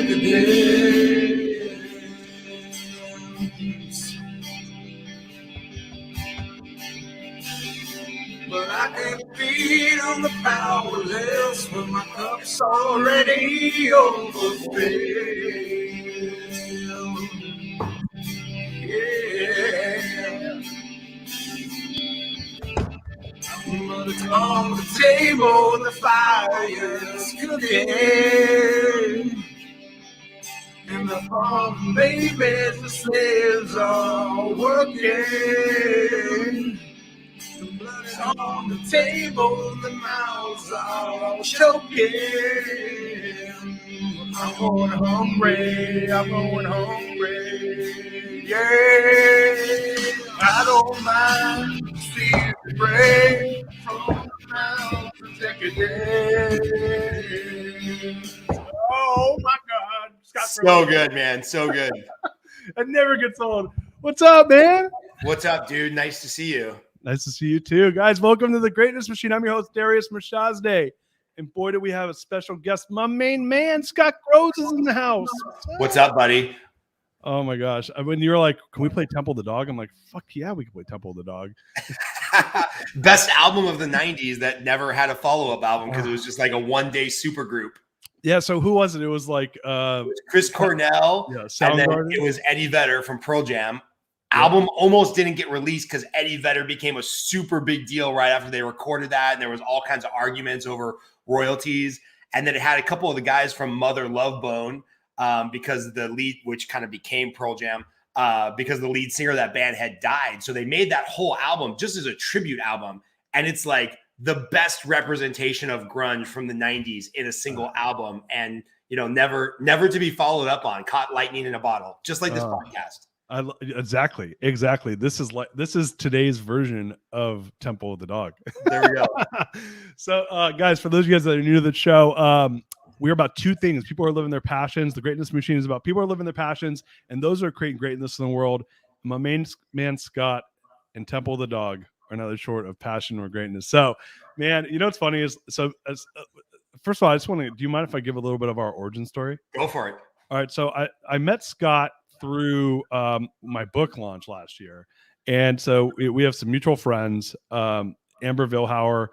But I can't feel the powerless when my cup's already overfilled. Yeah. But it's on the table, the fire's cooking. And the farm babies, the slaves are working. The blood's on the table, the mouths are choking. I'm going hungry, yeah. I don't mind seeing the break from the mouth to take a day. Oh my God. Scott so good, man. So good. It never gets old. What's up, man? What's up, dude? Nice to see you. Nice to see you too. Guys, welcome to the Greatness Machine. I'm your host, Darius Mirshazadeh. And boy, do we have a special guest. My main man, Scott Groves, is in the house. What's up, buddy? Oh my gosh. When you were like, can we play Temple of the Dog? I'm like, fuck yeah, we can play Temple of the Dog. Best album of the 90s that never had a follow-up album because it was just like a one-day super group. Yeah, so who was it? It was like it was Chris Cornell, and then it was Eddie Vedder from Pearl Jam. Album almost didn't get released because Eddie Vedder became a super big deal right after they recorded that, and there was all kinds of arguments over royalties. And then it had a couple of the guys from Mother Love Bone because the lead, which kind of became Pearl Jam, because the lead singer of that band had died. So they made that whole album just as a tribute album, and it's like the best representation of grunge from the 90s in a single album, and never to be followed up on. Caught lightning in a bottle, just like this podcast. Exactly. This is today's version of Temple of the Dog. There we go. So, guys, for those of you guys that are new to the show, we're about two things. People are living their passions. The Greatness Machine is about people are living their passions, and those are creating greatness in the world. My main man, Scott, and Temple of the Dog are another short of passion or greatness. So, man, what's funny is, first of all, do you mind if I give a little bit of our origin story? Go for it. All right. So I met Scott through my book launch last year. And so we have some mutual friends, Amber Vilhauer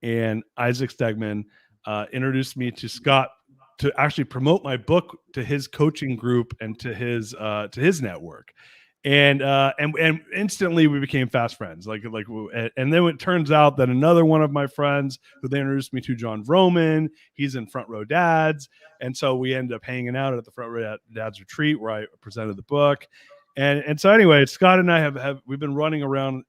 and Isaac Stegman, introduced me to Scott to actually promote my book to his coaching group and to his network. And instantly we became fast friends. And then it turns out that another one of my friends who they introduced me to, John Vroman, he's in Front Row Dads. And so we ended up hanging out at the Front Row Dads retreat where I presented the book. And so anyway, Scott and I we've been running around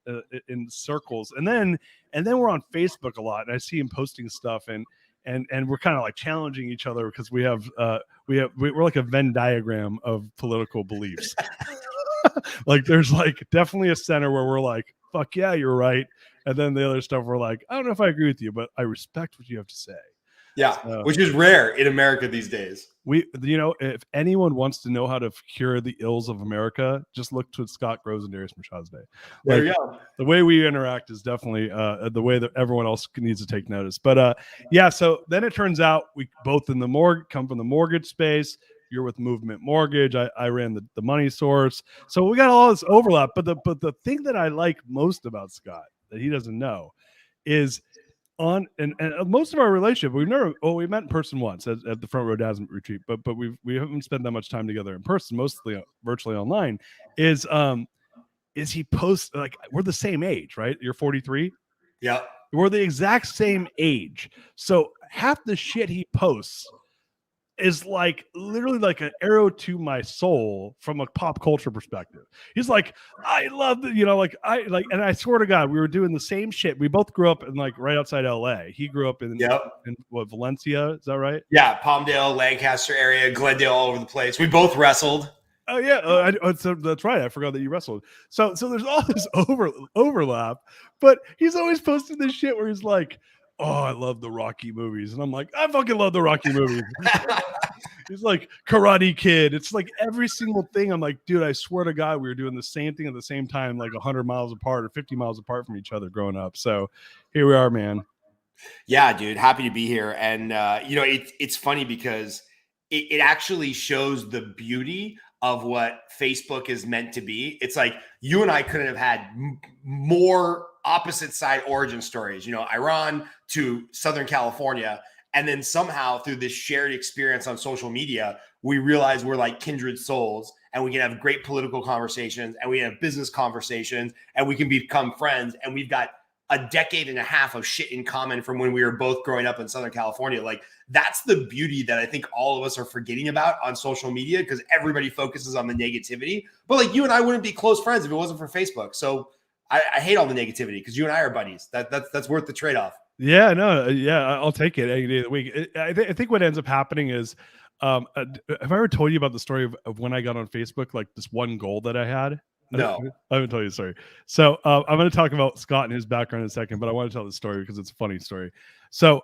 in circles, and then we're on Facebook a lot, and I see him posting stuff, and we're kind of like challenging each other because we're like a Venn diagram of political beliefs. Like there's like definitely a center where we're like, fuck yeah, you're right. And then the other stuff we're like, I don't know if I agree with you, but I respect what you have to say. Yeah, which is rare in America these days. If anyone wants to know how to cure the ills of America, just look to Scott Groves and Darius Mirshazadeh. There you go. The way we interact is definitely the way that everyone else needs to take notice. But so then it turns out we both come from the mortgage space. You're with Movement Mortgage. I ran the money source. So we got all this overlap. But the thing that I like most about Scott that he doesn't know is and most of our relationship, we met in person once at the Front Row Dads retreat, but we haven't spent that much time together in person, mostly virtually online. Is he posts like we're the same age, right? You're 43. Yeah, we're the exact same age. So half the shit he posts is like literally like an arrow to my soul from a pop culture perspective. He's like, I love the, and I swear to God, we were doing the same shit. We both grew up in like right outside LA. He grew up in Valencia. Is that right? Yeah. Palmdale, Lancaster area, Glendale, all over the place. We both wrestled. Oh yeah. That's right. I forgot that you wrestled. So there's all this overlap, but he's always posting this shit where he's like, oh, I love the Rocky movies. And I'm like, I fucking love the Rocky movies. He's like Karate Kid. It's like every single thing. I'm like, dude, I swear to God, we were doing the same thing at the same time, like 100 miles apart or 50 miles apart from each other growing up. So here we are, man. Yeah, dude. Happy to be here. And, it's funny because it actually shows the beauty of what Facebook is meant to be. It's like you and I couldn't have had more opposite side origin stories, Iran to Southern California. And then somehow through this shared experience on social media, we realize we're like kindred souls, and we can have great political conversations, and we have business conversations, and we can become friends. And we've got a decade and a half of shit in common from when we were both growing up in Southern California. Like, that's the beauty that I think all of us are forgetting about on social media, because everybody focuses on the negativity. But like, you and I wouldn't be close friends if it wasn't for Facebook. So I hate all the negativity, because you and I are buddies. That's worth the trade-off. Yeah, no, yeah, I'll take it any day of the week. I think what ends up happening is, have I ever told you about the story of when I got on Facebook, like this one goal that I had? No. I haven't told you the story. So I'm going to talk about Scott and his background in a second, but I want to tell the story because it's a funny story. So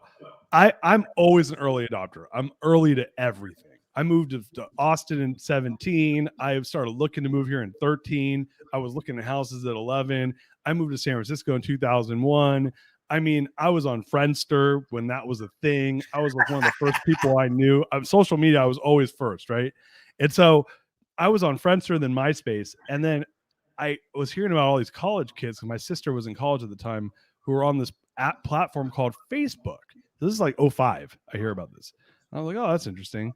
I'm always an early adopter. I'm early to everything. I moved to Austin in 17. I started looking to move here in 13. I was looking at houses at 11. I moved to San Francisco in 2001. I mean, I was on Friendster when that was a thing. I was like one of the first people I knew. Social media, I was always first, right? And so I was on Friendster, then MySpace, and then I was hearing about all these college kids, because my sister was in college at the time, who were on this app platform called Facebook. This is like 05. I hear about this. I was like, oh, that's interesting.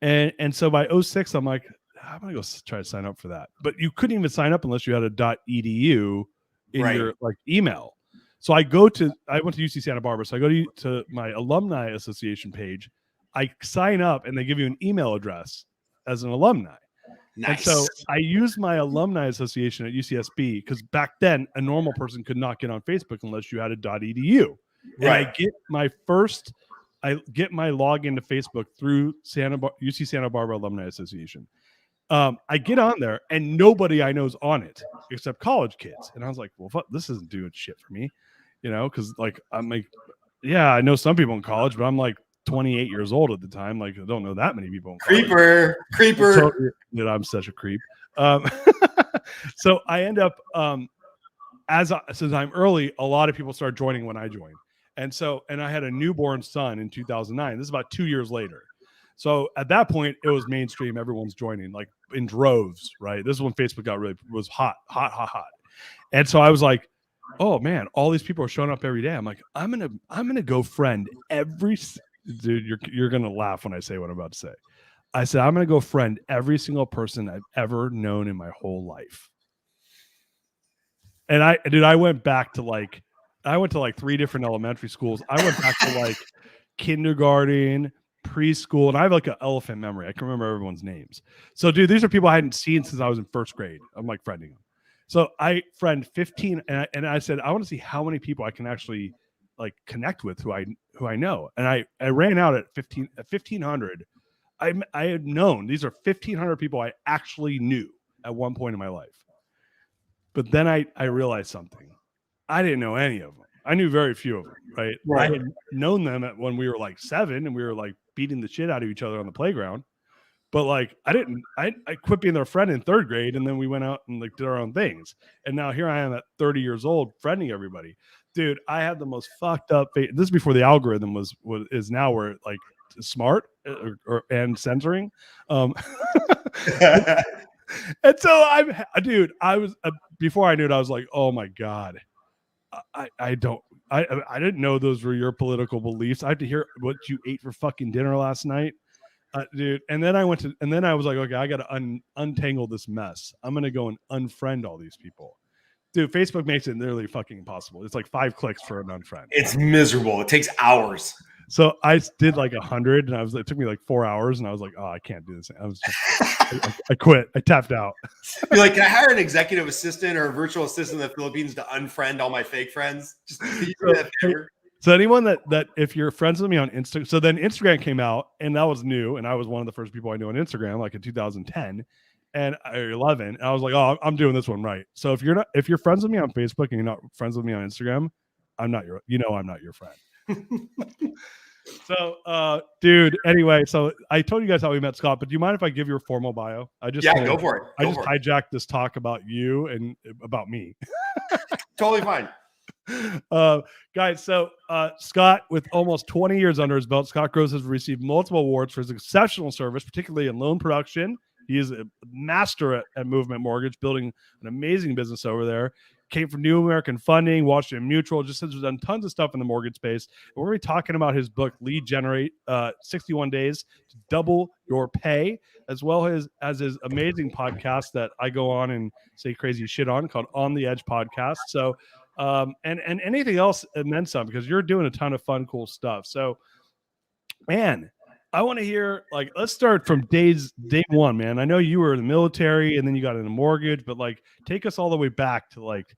And so by 06, I'm like, I'm gonna go try to sign up for that. But you couldn't even sign up unless you had a .edu in your like email. So I went to UC Santa Barbara. So I go to my alumni association page. I sign up, and they give you an email address as an alumni. Nice. And so I used my alumni association at UCSB, because back then a normal person could not get on Facebook unless you had a .edu. And I get my login to Facebook through UC Santa Barbara Alumni Association. I get on there, and nobody I know is on it except college kids. And I was like, well, fuck, this isn't doing shit for me, because like, I'm like, yeah, I know some people in college, but I'm like 28 years old at the time. Like, I don't know that many people in college. Creeper. Totally, I'm such a creep. So I end up, since I'm early, a lot of people started joining when I joined. And I had a newborn son in 2009. This is about 2 years later. So at that point, it was mainstream. Everyone's joining like in droves, right? This is when Facebook was hot. And so I was like, oh man, all these people are showing up every day. I'm like, I'm gonna go friend every dude. You're gonna laugh when I say what I'm about to say. I said, I'm gonna go friend every single person I've ever known in my whole life. And I went to like 3 different elementary schools. I went back to like kindergarten, preschool, and I have like an elephant memory. I can remember everyone's names. So, dude, these are people I hadn't seen since I was in first grade. I'm like friending them. So I friend 15, and I said, I want to see how many people I can actually like connect with who I know. And I ran out at 1,500. I had known these are 1,500 people I actually knew at one point in my life. But then I realized something. I didn't know any of them. I knew very few of them, right? I had known them when we were like 7 and we were like beating the shit out of each other on the playground. But like, I quit being their friend in 3rd grade, and then we went out and like did our own things. And now here I am at 30 years old, friending everybody. Dude, I had the most fucked up. This is before the algorithm is now where like smart and censoring. And so I was before I knew it, I was like, oh my God. I didn't know those were your political beliefs. I had to hear what you ate for fucking dinner last night, dude. And then I was like, okay, I got to untangle this mess. I'm going to go and unfriend all these people. Dude, Facebook makes it nearly fucking impossible. It's like 5 clicks for an unfriend. It's miserable. It takes hours. So I did like 100, and it took me like 4 hours, and I was like, oh, I can't do this. I quit. I tapped out. You're like, can I hire an executive assistant or a virtual assistant in the Philippines to unfriend all my fake friends? Just can you do that favor? So anyone that if you're friends with me on Instagram, so then Instagram came out, and that was new, and I was one of the first people I knew on Instagram, like in 2010 and 11. And I was like, oh, I'm doing this one right. So if you're friends with me on Facebook and you're not friends with me on Instagram, I'm not your friend. So, dude, anyway, so I told you guys how we met, Scott, but do you mind if I give your formal bio? Go for it. I just hijacked this talk about you and about me. Totally fine. Guys, so Scott, with almost 20 years under his belt, Scott Gross has received multiple awards for his exceptional service, particularly in loan production. He is a master at Movement Mortgage, building an amazing business over there. Came from New American Funding, Washington Mutual, just has done tons of stuff in the mortgage space. And we're going to be talking about his book, Lead Generate, 61 Days to Double Your Pay, as well as his amazing podcast that I go on and say crazy shit on, called On the Edge Podcast. So, and anything else and then some, because you're doing a ton of fun, cool stuff. So, man, I want to hear, like, let's start from day one, man. I know you were in the military and then you got into mortgage, but like, take us all the way back to like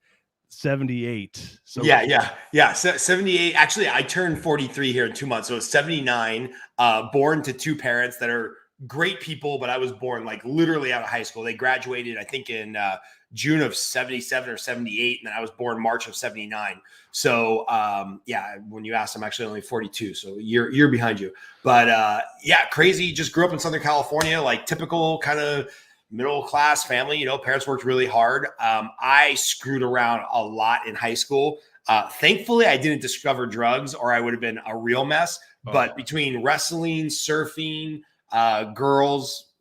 78. So yeah. So 78. Actually, I turned 43 here in 2 months. So it's 79, born to two parents that are great people, but I was born like literally out of high school. They graduated, I think, in June of 77 or 78. And then I was born March of 79. So when you asked, I'm actually only 42. So you're behind you. But crazy. Just grew up in Southern California, like typical kind of middle-class family. Parents worked really hard. I screwed around a lot in high school. Thankfully, I didn't discover drugs or I would have been a real mess. Oh. But between wrestling, surfing, girls,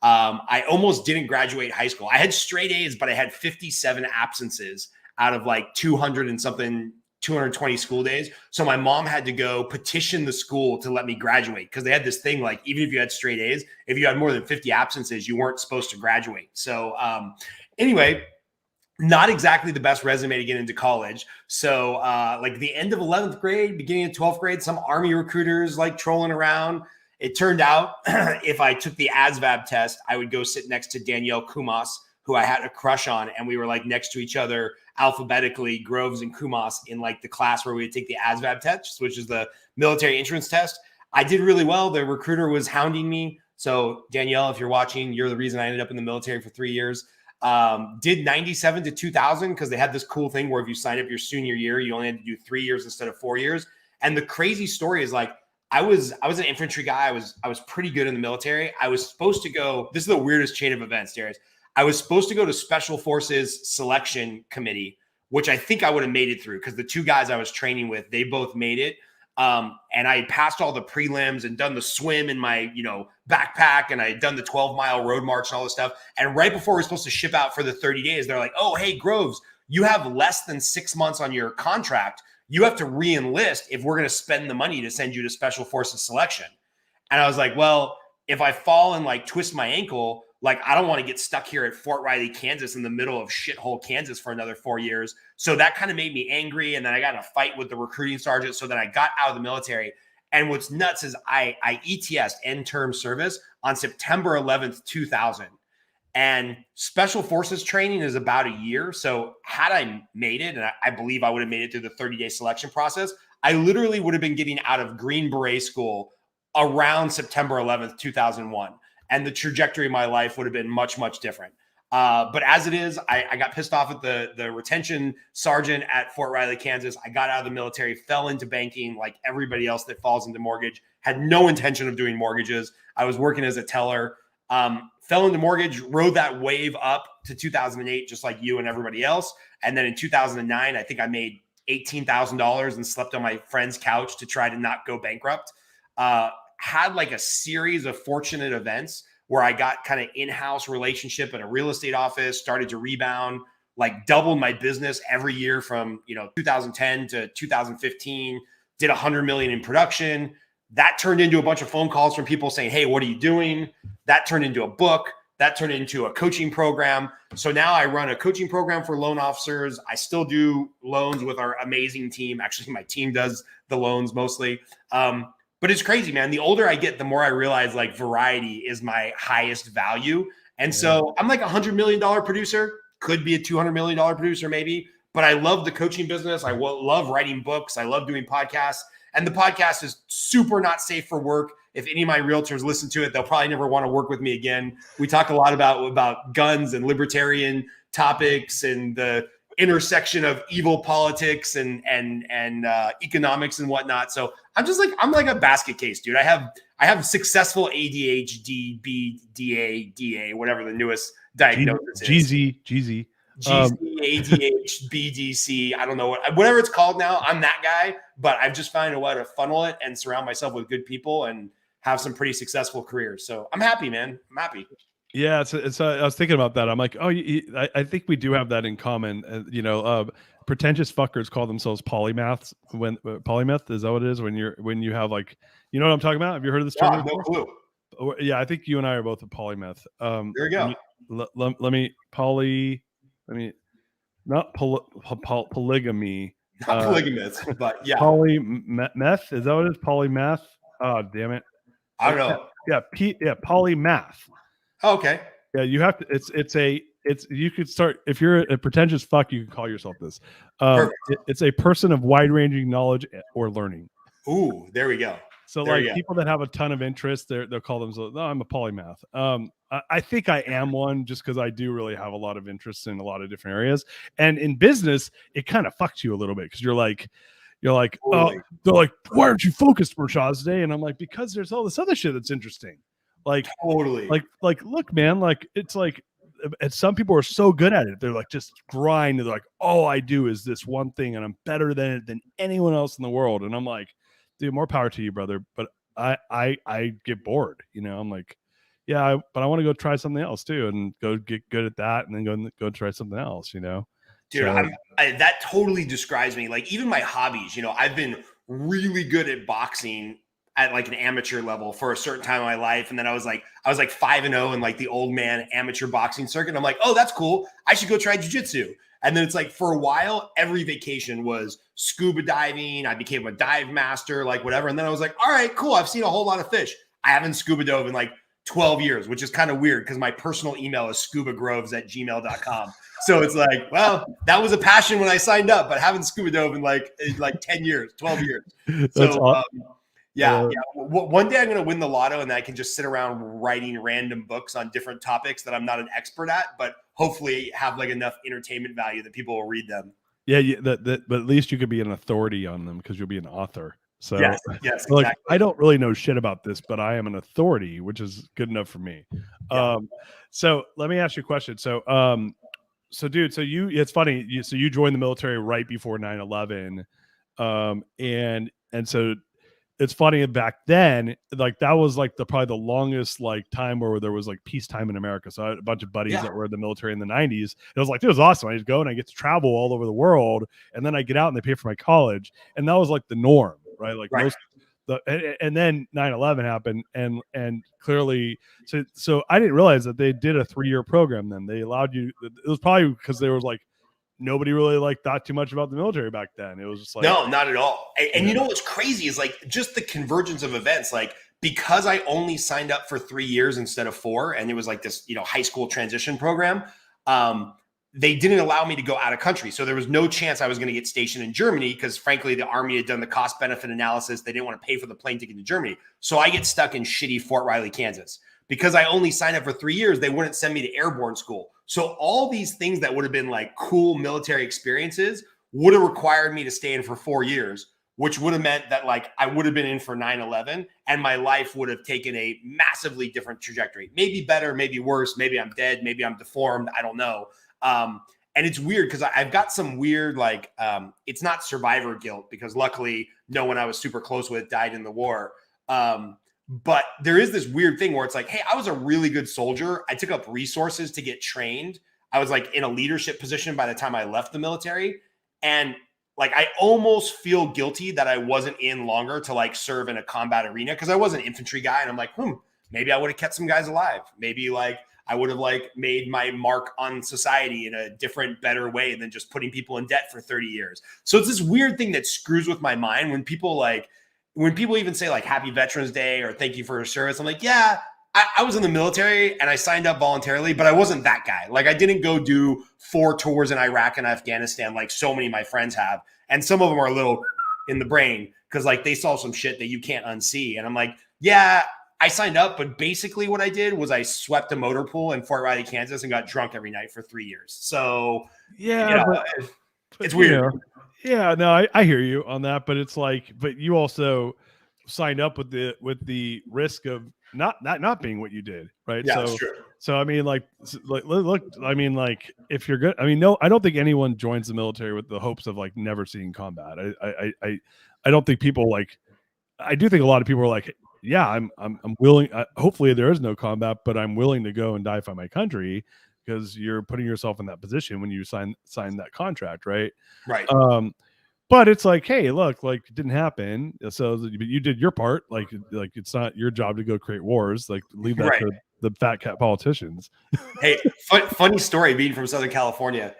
I almost didn't graduate high school. I had straight A's, but I had 57 absences out of like 200 and something, 220 school days. So my mom had to go petition the school to let me graduate because they had this thing like, even if you had straight A's, if you had more than 50 absences, you weren't supposed to graduate. So anyway, not exactly the best resume to get into college. So like the end of 11th grade, beginning of 12th grade, some Army recruiters like trolling around. It turned out if I took the ASVAB test, I would go sit next to Danielle Kumas, who I had a crush on. And we were like next to each other alphabetically, Groves and Kumas, in like the class where we would take the ASVAB test, which is the military entrance test. I did really well. The recruiter was hounding me. So Danielle, if you're watching, you're the reason I ended up in the military for 3 years. Did 97 to 2000 because they had this cool thing where if you signed up your senior year, you only had to do 3 years instead of 4 years. And the crazy story is like, I was an infantry guy. I was pretty good in the military. I was supposed to go, this is the weirdest chain of events, Darius. I was supposed to go to Special Forces Selection Committee, which I think I would have made it through because the two guys I was training with, they both made it. And I had passed all the prelims and done the swim in my, backpack, and I had done the 12-mile road march and all this stuff. And right before we were supposed to ship out for the 30 days, they're like, oh, hey, Groves, you have less than 6 months on your contract. You have to re-enlist if we're going to spend the money to send you to Special Forces Selection. And I was like, well, if I fall and like twist my ankle, like I don't want to get stuck here at Fort Riley, Kansas in the middle of shithole Kansas for another 4 years. So that kind of made me angry. And then I got in a fight with the recruiting sergeant. So then I got out of the military. And what's nuts is I ETS'd end term service on September 11th, 2000. And Special Forces training is about a year. So had I made it, and I believe I would have made it through the 30-day selection process, I literally would have been getting out of Green Beret School around September 11th, 2001. And the trajectory of my life would have been much, much different. But as it is, I got pissed off at the retention sergeant at Fort Riley, Kansas. I got out of the military, fell into banking like everybody else that falls into mortgage, had no intention of doing mortgages. I was working as a teller. Fell into mortgage, rode that wave up to 2008, just like you and everybody else. And then in 2009, I think I made $18,000 and slept on my friend's couch to try to not go bankrupt. Had like a series of fortunate events where I got kind of in-house relationship in a real estate office, started to rebound, like doubled my business every year from, 2010 to 2015, did 100 million in production. That turned into a bunch of phone calls from people saying, hey, what are you doing? That turned into a book. That turned into a coaching program. So now I run a coaching program for loan officers. I still do loans with our amazing team. Actually, my team does the loans mostly. But it's crazy, man. The older I get, the more I realize like variety is my highest value. And so I'm like $100 million producer, could be a $200 million producer maybe, but I love the coaching business. I love writing books. I love doing podcasts. And the podcast is super not safe for work. If any of my realtors listen to it, they'll probably never want to work with me again. We talk a lot about guns and libertarian topics and the intersection of evil politics and economics and whatnot. So I'm like a basket case, dude. I have successful ADHD, BDA, DA, whatever the newest diagnosis is. Jeezy. GC, ADH, BDC, I don't know whatever it's called now. I'm that guy, but I've just found a way to funnel it and surround myself with good people and have some pretty successful careers. So I'm happy, man. I'm happy. Yeah, it's I was thinking about that. I'm like, oh, I think we do have that in common. Pretentious fuckers call themselves polymaths. When polymath, is that what it is? When you have like, you know what I'm talking about? Have you heard of this term? No clue. Yeah, I think you and I are both a polymath. There we go. Let me not polygamy. Not polygamous, but yeah. Polymeth, is that what it is? Polymath? Oh, damn it. I don't know. Yeah, polymath. Oh, okay. Yeah, you have to. You could start if you're a pretentious fuck. You can call yourself this. It's a person of wide-ranging knowledge or learning. Ooh, there we go. So people that have a ton of interest, they'll call themselves. No, I'm a polymath. I think I am one just because I do really have a lot of interest in a lot of different areas. And in business, it kind of fucks you a little bit because you're like, totally. Oh, they're like, why aren't you focused, Mirshahzadeh? And I'm like, because there's all this other shit that's interesting. Like, totally. Like, look, man, like it's like, and some people are so good at it. They're like just grind. They're like, all I do is this one thing, and I'm better than anyone else in the world. And I'm like, dude, more power to you, brother. But I get bored. I'm like, yeah, but I want to go try something else too, and go get good at that, and then go try something else. Dude, so, that totally describes me. Like even my hobbies. I've been really good at boxing at like an amateur level for a certain time in my life. And then I was like 5-0 in like the old man amateur boxing circuit. I'm like, oh, that's cool. I should go try jujitsu. And then it's like, for a while, every vacation was scuba diving. I became a dive master, like whatever. And then I was like, all right, cool. I've seen a whole lot of fish. I haven't scuba dove in like 12 years, which is kind of weird because my personal email is scubagroves@gmail.com. So it's like, well, that was a passion when I signed up, but haven't scuba dove in like 10 years, 12 years. So awesome. Yeah. One day I'm going to win the lotto and I can just sit around writing random books on different topics that I'm not an expert at, but hopefully have like enough entertainment value that people will read them. Yeah. But at least you could be an authority on them because you'll be an author. So yes, like, exactly. I don't really know shit about this, but I am an authority, which is good enough for me. Yeah. So let me ask you a question. So dude, it's funny. You joined the military right before 9/11. And so it's funny back then, like that was like probably the longest like time where there was like peacetime in America. So I had a bunch of buddies that were in the military in the 90s. It was like, it was awesome. I just go and I get to travel all over the world. And then I get out and they pay for my college. And that was like the norm, right? Like most and then 9/11 happened and clearly so I didn't realize that they did a 3-year program. Then they allowed you, it was probably because there was like, nobody really like thought too much about the military back then. It was just like, no, not at all. And you know what's crazy is like just the convergence of events. Like because I only signed up for 3 years instead of 4, and it was like this, high school transition program. They didn't allow me to go out of country. So there was no chance I was going to get stationed in Germany because frankly, the Army had done the cost benefit analysis. They didn't want to pay for the plane ticket to Germany. So I get stuck in shitty Fort Riley, Kansas. Because I only signed up for 3 years, they wouldn't send me to airborne school. So all these things that would have been like cool military experiences would have required me to stay in for 4 years, which would have meant that like I would have been in for 9/11 and my life would have taken a massively different trajectory. Maybe better, maybe worse. Maybe I'm dead. Maybe I'm deformed. I don't know. And it's weird because I've got some weird, like, it's not survivor guilt because luckily no one I was super close with died in the war. But there is this weird thing where it's like, hey, I was a really good soldier. I took up resources to get trained. I was like in a leadership position by the time I left the military. And like, I almost feel guilty that I wasn't in longer to like serve in a combat arena because I was an infantry guy. And I'm like, maybe I would have kept some guys alive. Maybe like I would have like made my mark on society in a different, better way than just putting people in debt for 30 years. So it's this weird thing that screws with my mind when people even say like Happy Veterans Day or thank you for your service. I'm like, yeah, I was in the military and I signed up voluntarily, but I wasn't that guy. Like I didn't go do 4 tours in Iraq and Afghanistan like so many of my friends have. And some of them are a little in the brain because like they saw some shit that you can't unsee. And I'm like, yeah, I signed up, but basically what I did was I swept a motor pool in Fort Riley, Kansas and got drunk every night for 3 years. So yeah, it's weird. Yeah, no, I hear you on that, but it's like, but you also signed up with the risk of not being what you did, right? Yeah, so, that's true. So I mean, like, look, I mean, like, if you're good, I mean, no, I don't think anyone joins the military with the hopes of like never seeing combat. I don't think people like. I do think a lot of people are like, yeah, I'm willing. Hopefully, there is no combat, but I'm willing to go and die for my country because you're putting yourself in that position when you sign that contract, right? Right. But it's like, hey, look, like it didn't happen. So but you did your part. Like it's not your job to go create wars. Like leave that to the fat cat politicians. Hey, funny story being from Southern California.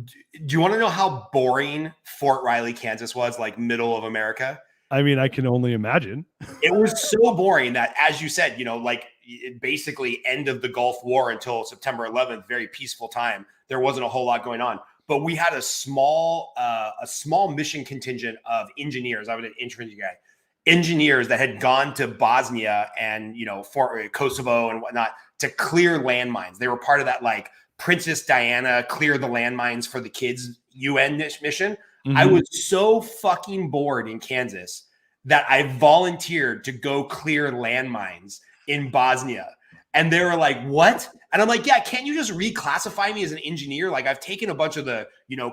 Do you want to know how boring Fort Riley, Kansas was, like middle of America? I mean, I can only imagine. It was so boring that, as you said, like basically end of the Gulf War until September 11th, very peaceful time. There wasn't a whole lot going on. But we had a small mission contingent of engineers. I was an infantry guy, engineers that had gone to Bosnia and Kosovo and whatnot to clear landmines. They were part of that like Princess Diana clear the landmines for the kids UN mission. Mm-hmm. I was so fucking bored in Kansas that I volunteered to go clear landmines in Bosnia. And they were like, what? And I'm like, yeah, can't you just reclassify me as an engineer? Like I've taken a bunch of the,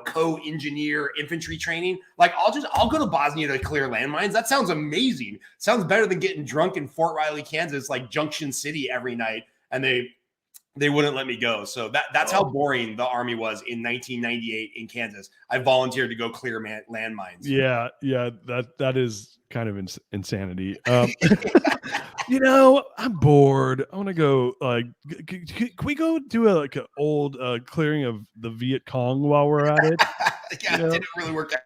co-engineer infantry training. Like I'll go to Bosnia to clear landmines. That sounds amazing. Sounds better than getting drunk in Fort Riley, Kansas, like Junction City every night. And they wouldn't let me go. So that's how boring the Army was in 1998 in Kansas. I volunteered to go clear landmines. Yeah. That is kind of insanity. I'm bored. I want to go. Like, can we go do an old clearing of the Viet Cong while we're at it? Yeah, it didn't really work out.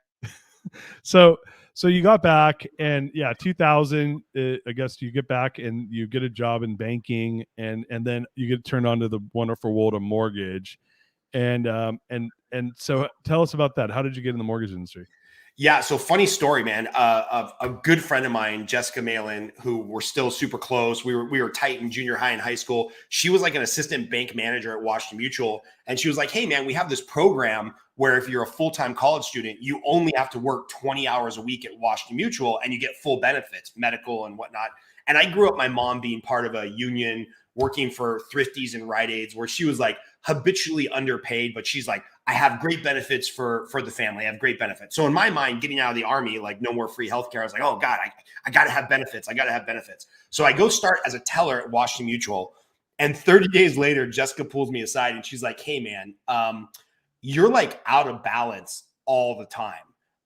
So you got back, and 2000. I guess you get back and you get a job in banking, and then you get turned on to the wonderful world of mortgage, and so tell us about that. How did you get in the mortgage industry? Yeah, so funny story, man. A good friend of mine, Jessica Malin, who we're still super close. We were tight in junior high and high school. She was like an assistant bank manager at Washington Mutual, and she was like, "Hey, man, we have this program where if you're a full-time college student, you only have to work 20 hours a week at Washington Mutual, and you get full benefits, medical and whatnot." And I grew up, my mom being part of a union, working for Thrifties and Rite Aids, where she was like habitually underpaid, but she's like, I have great benefits for the family. I have great benefits. So in my mind, getting out of the Army, like no more free healthcare, I was like, oh God, I got to have benefits. I got to have benefits. So I go start as a teller at Washington Mutual. And 30 days later, Jessica pulls me aside and she's like, hey man, you're like out of balance all the time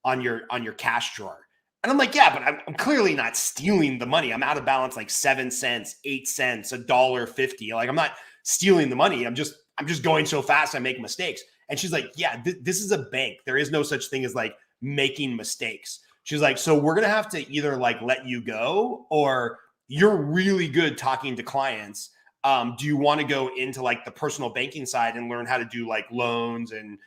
on your cash drawer. And I'm like, yeah, but I'm clearly not stealing the money. I'm out of balance like 7 cents, 8 cents, $1.50. Like I'm not stealing the money. I'm just going so fast I make mistakes. And she's like, yeah, this is a bank. There is no such thing as like making mistakes. She's like, so we're going to have to either like let you go, or you're really good talking to clients. Do you want to go into like the personal banking side and learn how to do like loans and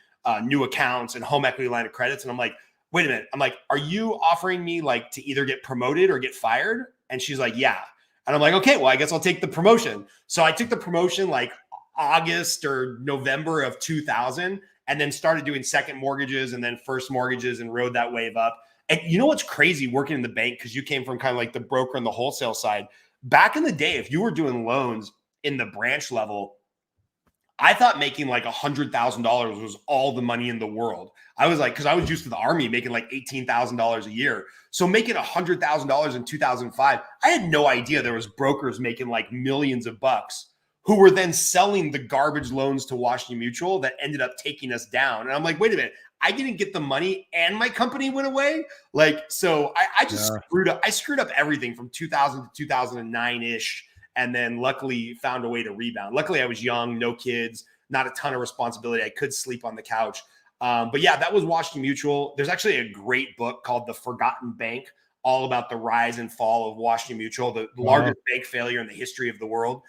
new accounts and home equity line of credits? And I'm like, wait a minute. I'm like, are you offering me like to either get promoted or get fired? And she's like, yeah. And I'm like, okay, well, I guess I'll take the promotion. So I took the promotion like August or November of 2000, and then started doing second mortgages and then first mortgages and rode that wave up. And you know what's crazy working in the bank, because you came from kind of like the broker and the wholesale side. Back in the day, if you were doing loans in the branch level, I thought making like $100,000 was all the money in the world. I was like, because I was used to the Army making like $18,000 a year. So making $100,000 in 2005, I had no idea there was brokers making like millions of bucks who were then selling the garbage loans to Washington Mutual that ended up taking us down. And I'm like, wait a minute, I didn't get the money and my company went away. Like, so I just screwed up. I screwed up everything from 2000 to 2009-ish. And then luckily found a way to rebound. Luckily I was young, no kids, not a ton of responsibility. I could sleep on the couch. But yeah, that was Washington Mutual. There's actually a great book called The Forgotten Bank, all about the rise and fall of Washington Mutual, the largest bank failure in the history of the world.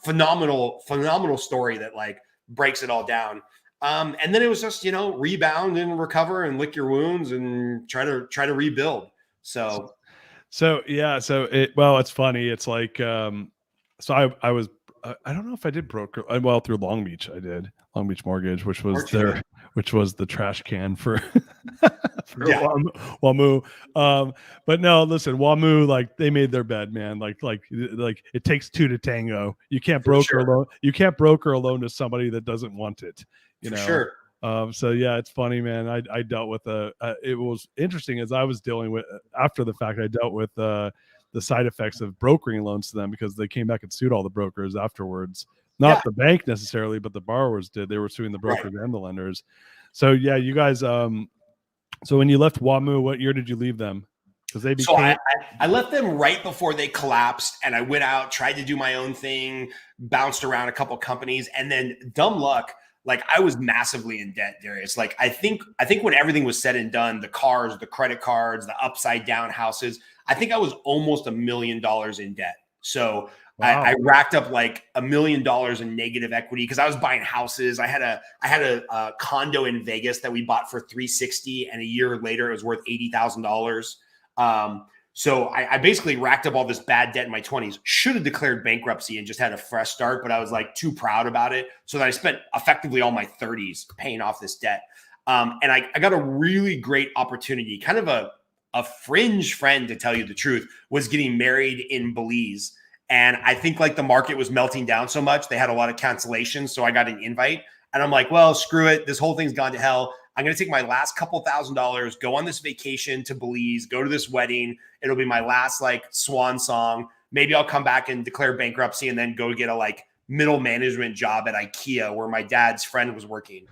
Phenomenal story that like breaks it all down. And then it was just, rebound and recover and lick your wounds and try to rebuild. So it's funny. It's like, so I was, I don't know if I did broker. Well, through Long Beach, I did Long Beach Mortgage, which was the trash can for WAMU. But no, listen, WAMU, like they made their bed, man. Like it takes two to tango. You can't broker alone. You can't broker alone to somebody that doesn't want it. You know. Sure. So yeah, it's funny, man. I dealt with it was interesting as I was dealing with after the fact. I dealt with the side effects of brokering loans to them because they came back and sued all the brokers afterwards. Not the bank necessarily, but the borrowers did. They were suing the brokers and the lenders. So yeah, you guys. So when you left WAMU, what year did you leave them? Because they became. So I left them right before they collapsed, and I went out, tried to do my own thing, bounced around a couple companies, and then dumb luck. Like I was massively in debt, Darius. Like I think when everything was said and done, the cars, the credit cards, the upside down houses, I think I was almost $1 million in debt. So wow. I racked up like $1 million in negative equity because I was buying houses. I had a condo in Vegas that we bought for $360,000, and a year later it was worth $80,000. So I basically racked up all this bad debt in my 20s. Should have declared bankruptcy and just had a fresh start, but I was like too proud about it. So that I spent effectively all my 30s paying off this debt. And I got a really great opportunity, kind of a fringe friend, to tell you the truth, was getting married in Belize. And I think like the market was melting down so much, they had a lot of cancellations. So I got an invite and I'm like, well, screw it. This whole thing's gone to hell. I'm going to take my last couple $1,000s, go on this vacation to Belize, go to this wedding. It'll be my last like swan song. Maybe I'll come back and declare bankruptcy and then go get a like middle management job at IKEA where my dad's friend was working.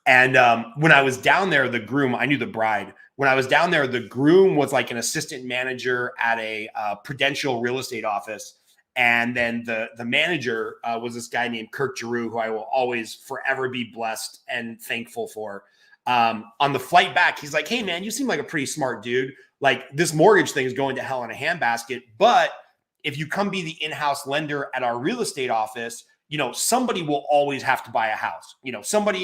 And when I was down there, the groom, I knew the bride. When I was down there, the groom was like an assistant manager at a Prudential real estate office. And then the manager was this guy named Kirk Giroux, who I will always forever be blessed and thankful for. On the flight back, he's like, hey, man, you seem like a pretty smart dude. Like this mortgage thing is going to hell in a handbasket. But if you come be the in-house lender at our real estate office, you know, somebody will always have to buy a house. You know, somebody,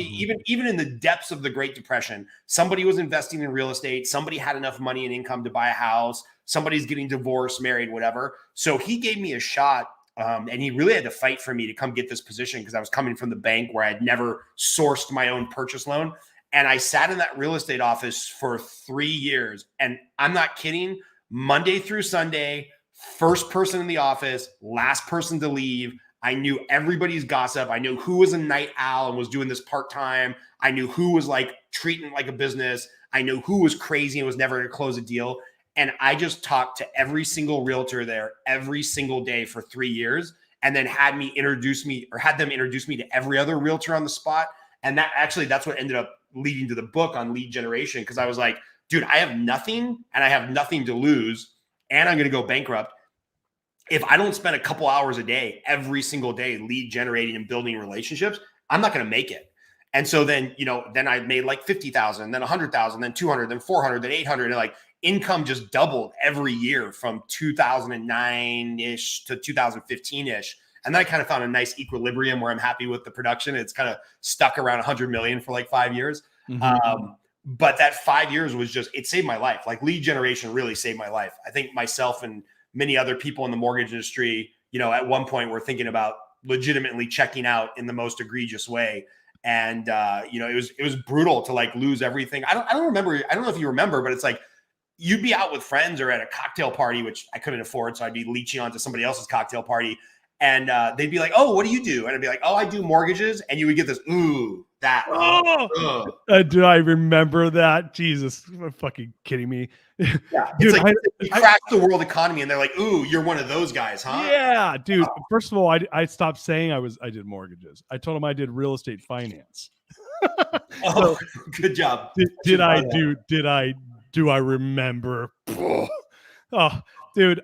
even in the depths of the Great Depression, somebody was investing in real estate. Somebody had enough money and income to buy a house. Somebody's getting divorced, married, whatever. So he gave me a shot. And he really had to fight for me to come get this position because I was coming from the bank where I had never sourced my own purchase loan. And I sat in that real estate office for 3 years. And I'm not kidding. Monday through Sunday, first person in the office, last person to leave. I knew everybody's gossip. I knew who was a night owl and was doing this part-time. I knew who was like treating it like a business. I knew who was crazy and was never going to close a deal. And I just talked to every single realtor there every single day for 3 years, and then had them introduce me to every other realtor on the spot. And that's what ended up leading to the book on lead generation. Cause I was like, dude, I have nothing and I have nothing to lose, and I'm going to go bankrupt. If I don't spend a couple hours a day, every single day, lead generating and building relationships, I'm not going to make it. And so then, then I made like 50,000, then 100,000, then 200, then 400, then 800. And like income just doubled every year from 2009-ish to 2015-ish. And then I kind of found a nice equilibrium where I'm happy with the production. It's kind of stuck around 100 million for like 5 years. Mm-hmm. But that 5 years was it saved my life. Like lead generation really saved my life. I think myself and many other people in the mortgage industry, at one point were thinking about legitimately checking out in the most egregious way. And, it was brutal to like lose everything. I don't remember. I don't know if you remember, but it's like, you'd be out with friends or at a cocktail party, which I couldn't afford. So I'd be leeching onto somebody else's cocktail party. And they'd be like, oh, what do you do? And I'd be like, oh, I do mortgages. And you would get this, ooh, that. Do I remember that? Jesus, you're fucking kidding me. Yeah, dude, it's like you crashed the world economy and they're like, ooh, you're one of those guys, huh? Yeah, dude. First of all, I stopped saying I did mortgages. I told them I did real estate finance. So, good job. Do I remember? Oh, dude,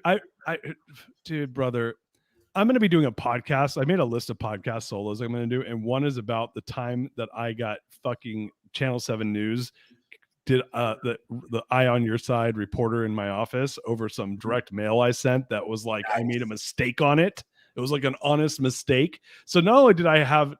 dude, brother. I'm going to be doing a podcast. I made a list of podcast solos I'm going to do. And one is about the time that I got fucking Channel 7 News did the Eye on Your Side reporter in my office over some direct mail I sent that was like, I made a mistake on it. It was like an honest mistake. So not only did I have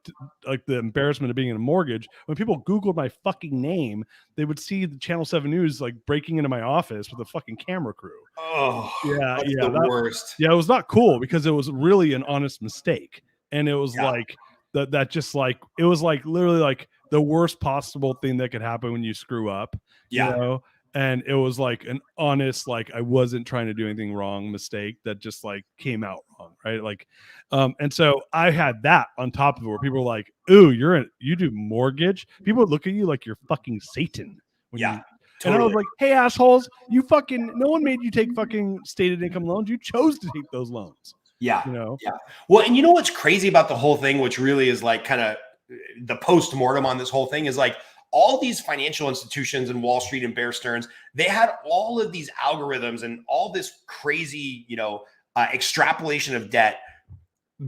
like the embarrassment of being in a mortgage, when people Googled my fucking name, they would see the Channel 7 News like breaking into my office with a fucking camera crew. Oh, yeah, the worst. Yeah, it was not cool because it was really an honest mistake. And it was like that just like, it was like literally like the worst possible thing that could happen when you screw up. Yeah. And it was like an honest, like I wasn't trying to do anything wrong mistake that just like came out wrong. Right. Like, and so I had that on top of it where people were like, ooh, you do mortgage. People would look at you like you're fucking Satan when you, and I was like, hey, assholes, you fucking, no one made you take fucking stated income loans. You chose to take those loans. Yeah. You know? Yeah. Well, and you know what's crazy about the whole thing, which really is like kind of the post-mortem on this whole thing, is like all these financial institutions and Wall Street and Bear Stearns, they had all of these algorithms and all this crazy, extrapolation of debt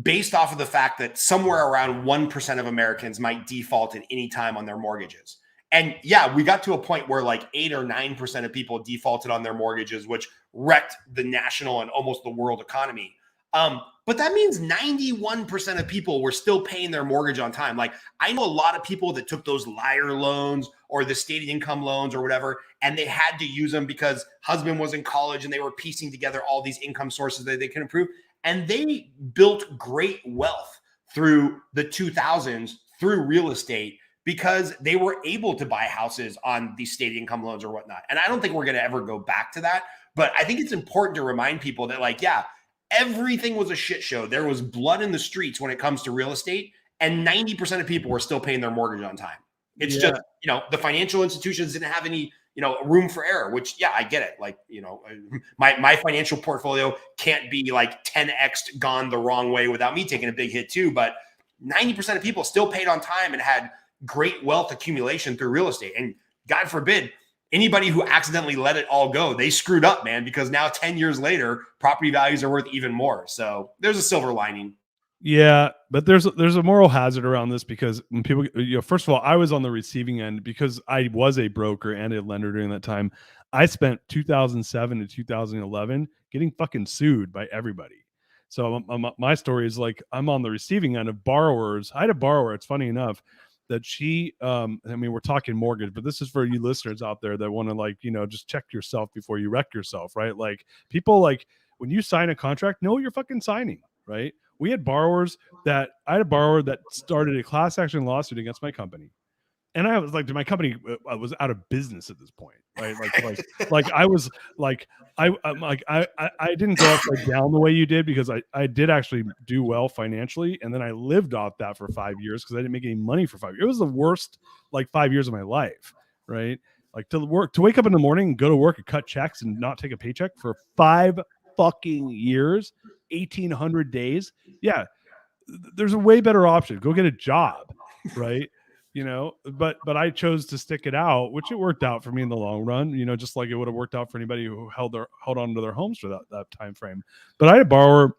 based off of the fact that somewhere around 1% of Americans might default at any time on their mortgages. And yeah, we got to a point where like 8 or 9% of people defaulted on their mortgages, which wrecked the national and almost the world economy. But that means 91% of people were still paying their mortgage on time. Like I know a lot of people that took those liar loans or the stated income loans or whatever, and they had to use them because husband was in college and they were piecing together all these income sources that they can improve. And they built great wealth through the 2000s through real estate because they were able to buy houses on these stated income loans or whatnot. And I don't think we're going to ever go back to that. But I think it's important to remind people that like, yeah, everything was a shit show. There was blood in the streets when it comes to real estate, and 90% of people were still paying their mortgage on time. It's just, the financial institutions didn't have any, room for error, which, yeah, I get it. Like, my financial portfolio can't be like 10x gone the wrong way without me taking a big hit too. But 90% of people still paid on time and had great wealth accumulation through real estate. And God forbid, anybody who accidentally let it all go, they screwed up, man, because now 10 years later, property values are worth even more. So there's a silver lining. Yeah, but there's a moral hazard around this because when people, first of all, I was on the receiving end because I was a broker and a lender during that time. I spent 2007 to 2011 getting fucking sued by everybody. So my story is like I'm on the receiving end of borrowers. I had a borrower. It's funny enough that she, we're talking mortgage, but this is for you listeners out there that want to just check yourself before you wreck yourself, right? Like people when you sign a contract, know what you're fucking signing, right? I had a borrower that started a class action lawsuit against my company. And I was like, my company was out of business at this point, right? I didn't go upside down the way you did because I did actually do well financially. And then I lived off that for 5 years because I didn't make any money for 5 years. It was the worst 5 years of my life, right? Like to wake up in the morning and go to work and cut checks and not take a paycheck for 5 fucking years, 1,800 days. Yeah, there's a way better option. Go get a job, right? But I chose to stick it out, which it worked out for me in the long run, just like it would have worked out for anybody who held on to their homes for that time frame. But I had a borrower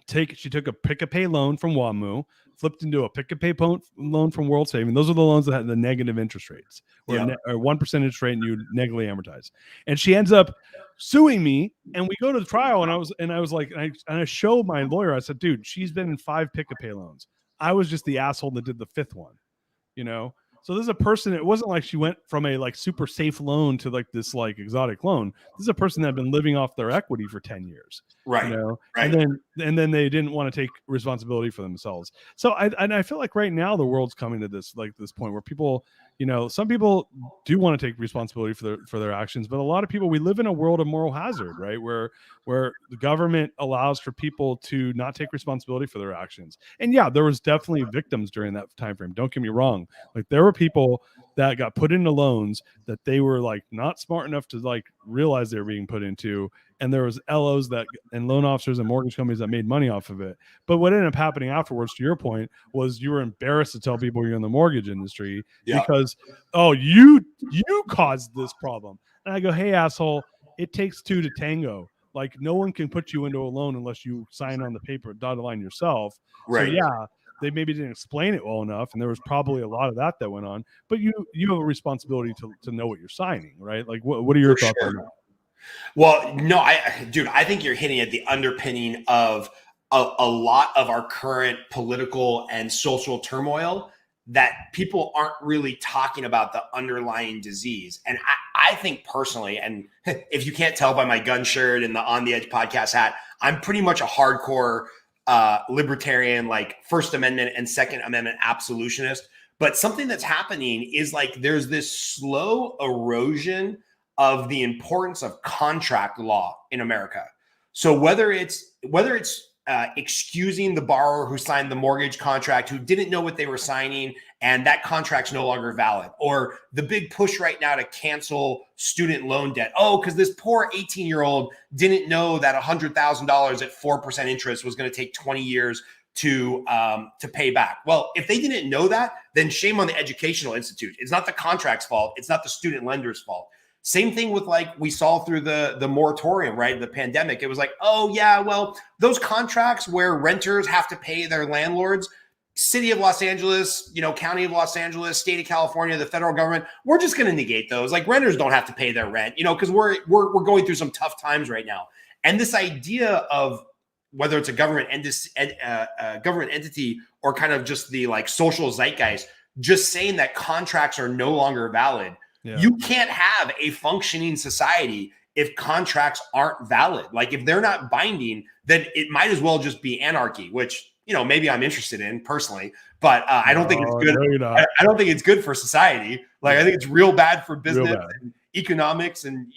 she took a pick-a-pay loan from WAMU, flipped into a pick-a-pay loan from World Saving. Those are the loans that had the negative interest rates, or 1% interest rate, and you negatively amortize. And she ends up suing me, and we go to the trial, and I showed my lawyer. I said, dude, she's been in 5 pick-a-pay loans. I was just the asshole that did the 5th one. So this is a person, it wasn't like she went from a super safe loan to this exotic loan. This is a person that had been living off their equity for 10 years. Right. Right. And then they didn't want to take responsibility for themselves. So I feel like right now the world's coming to this point where people, some people do want to take responsibility for their actions, but a lot of people, we live in a world of moral hazard, right? Where the government allows for people to not take responsibility for their actions. And yeah, there was definitely victims during that time frame. Don't get me wrong. There were people that got put into loans that they were not smart enough to realize they were being put into. And there was LOs and loan officers and mortgage companies that made money off of it. But what ended up happening afterwards, to your point, was you were embarrassed to tell people you're in the mortgage industry because, you caused this problem. And I go, hey, asshole, it takes 2 to tango. No one can put you into a loan unless you sign on the paper, dotted line yourself. Right. So yeah, they maybe didn't explain it well enough, and there was probably a lot of that went on. But you have a responsibility to know what you're signing, right? What are your thoughts on that? Well, no, I think you're hitting at the underpinning of a lot of our current political and social turmoil, that people aren't really talking about the underlying disease. And I think personally, and if you can't tell by my gun shirt and the On the Edge podcast hat, I'm pretty much a hardcore libertarian, First Amendment and Second Amendment absolutionist. But something that's happening is there's this slow erosion of the importance of contract law in America. So whether it's excusing the borrower who signed the mortgage contract, who didn't know what they were signing, and that contract's no longer valid, or the big push right now to cancel student loan debt. Oh, because this poor 18-year-old didn't know that $100,000 at 4% interest was going to take 20 years to pay back. Well, if they didn't know that, then shame on the educational institute. It's not the contract's fault. It's not the student lender's fault. Same thing with like we saw through the moratorium, right? The pandemic. It was like, oh yeah, well, those contracts where renters have to pay their landlords, City of Los Angeles, County of Los Angeles, State of California, the federal government, we're just going to negate those. Like renters don't have to pay their rent, because we're going through some tough times right now. And this idea of whether it's a government entity or kind of just the like social zeitgeist, just saying that contracts are no longer valid. Yeah. You can't have a functioning society if contracts aren't valid. Like if they're not binding, then it might as well just be anarchy, which, maybe I'm interested in personally, but I don't think it's good. No, I don't think it's good for society. Like I think it's real bad for business and economics. And,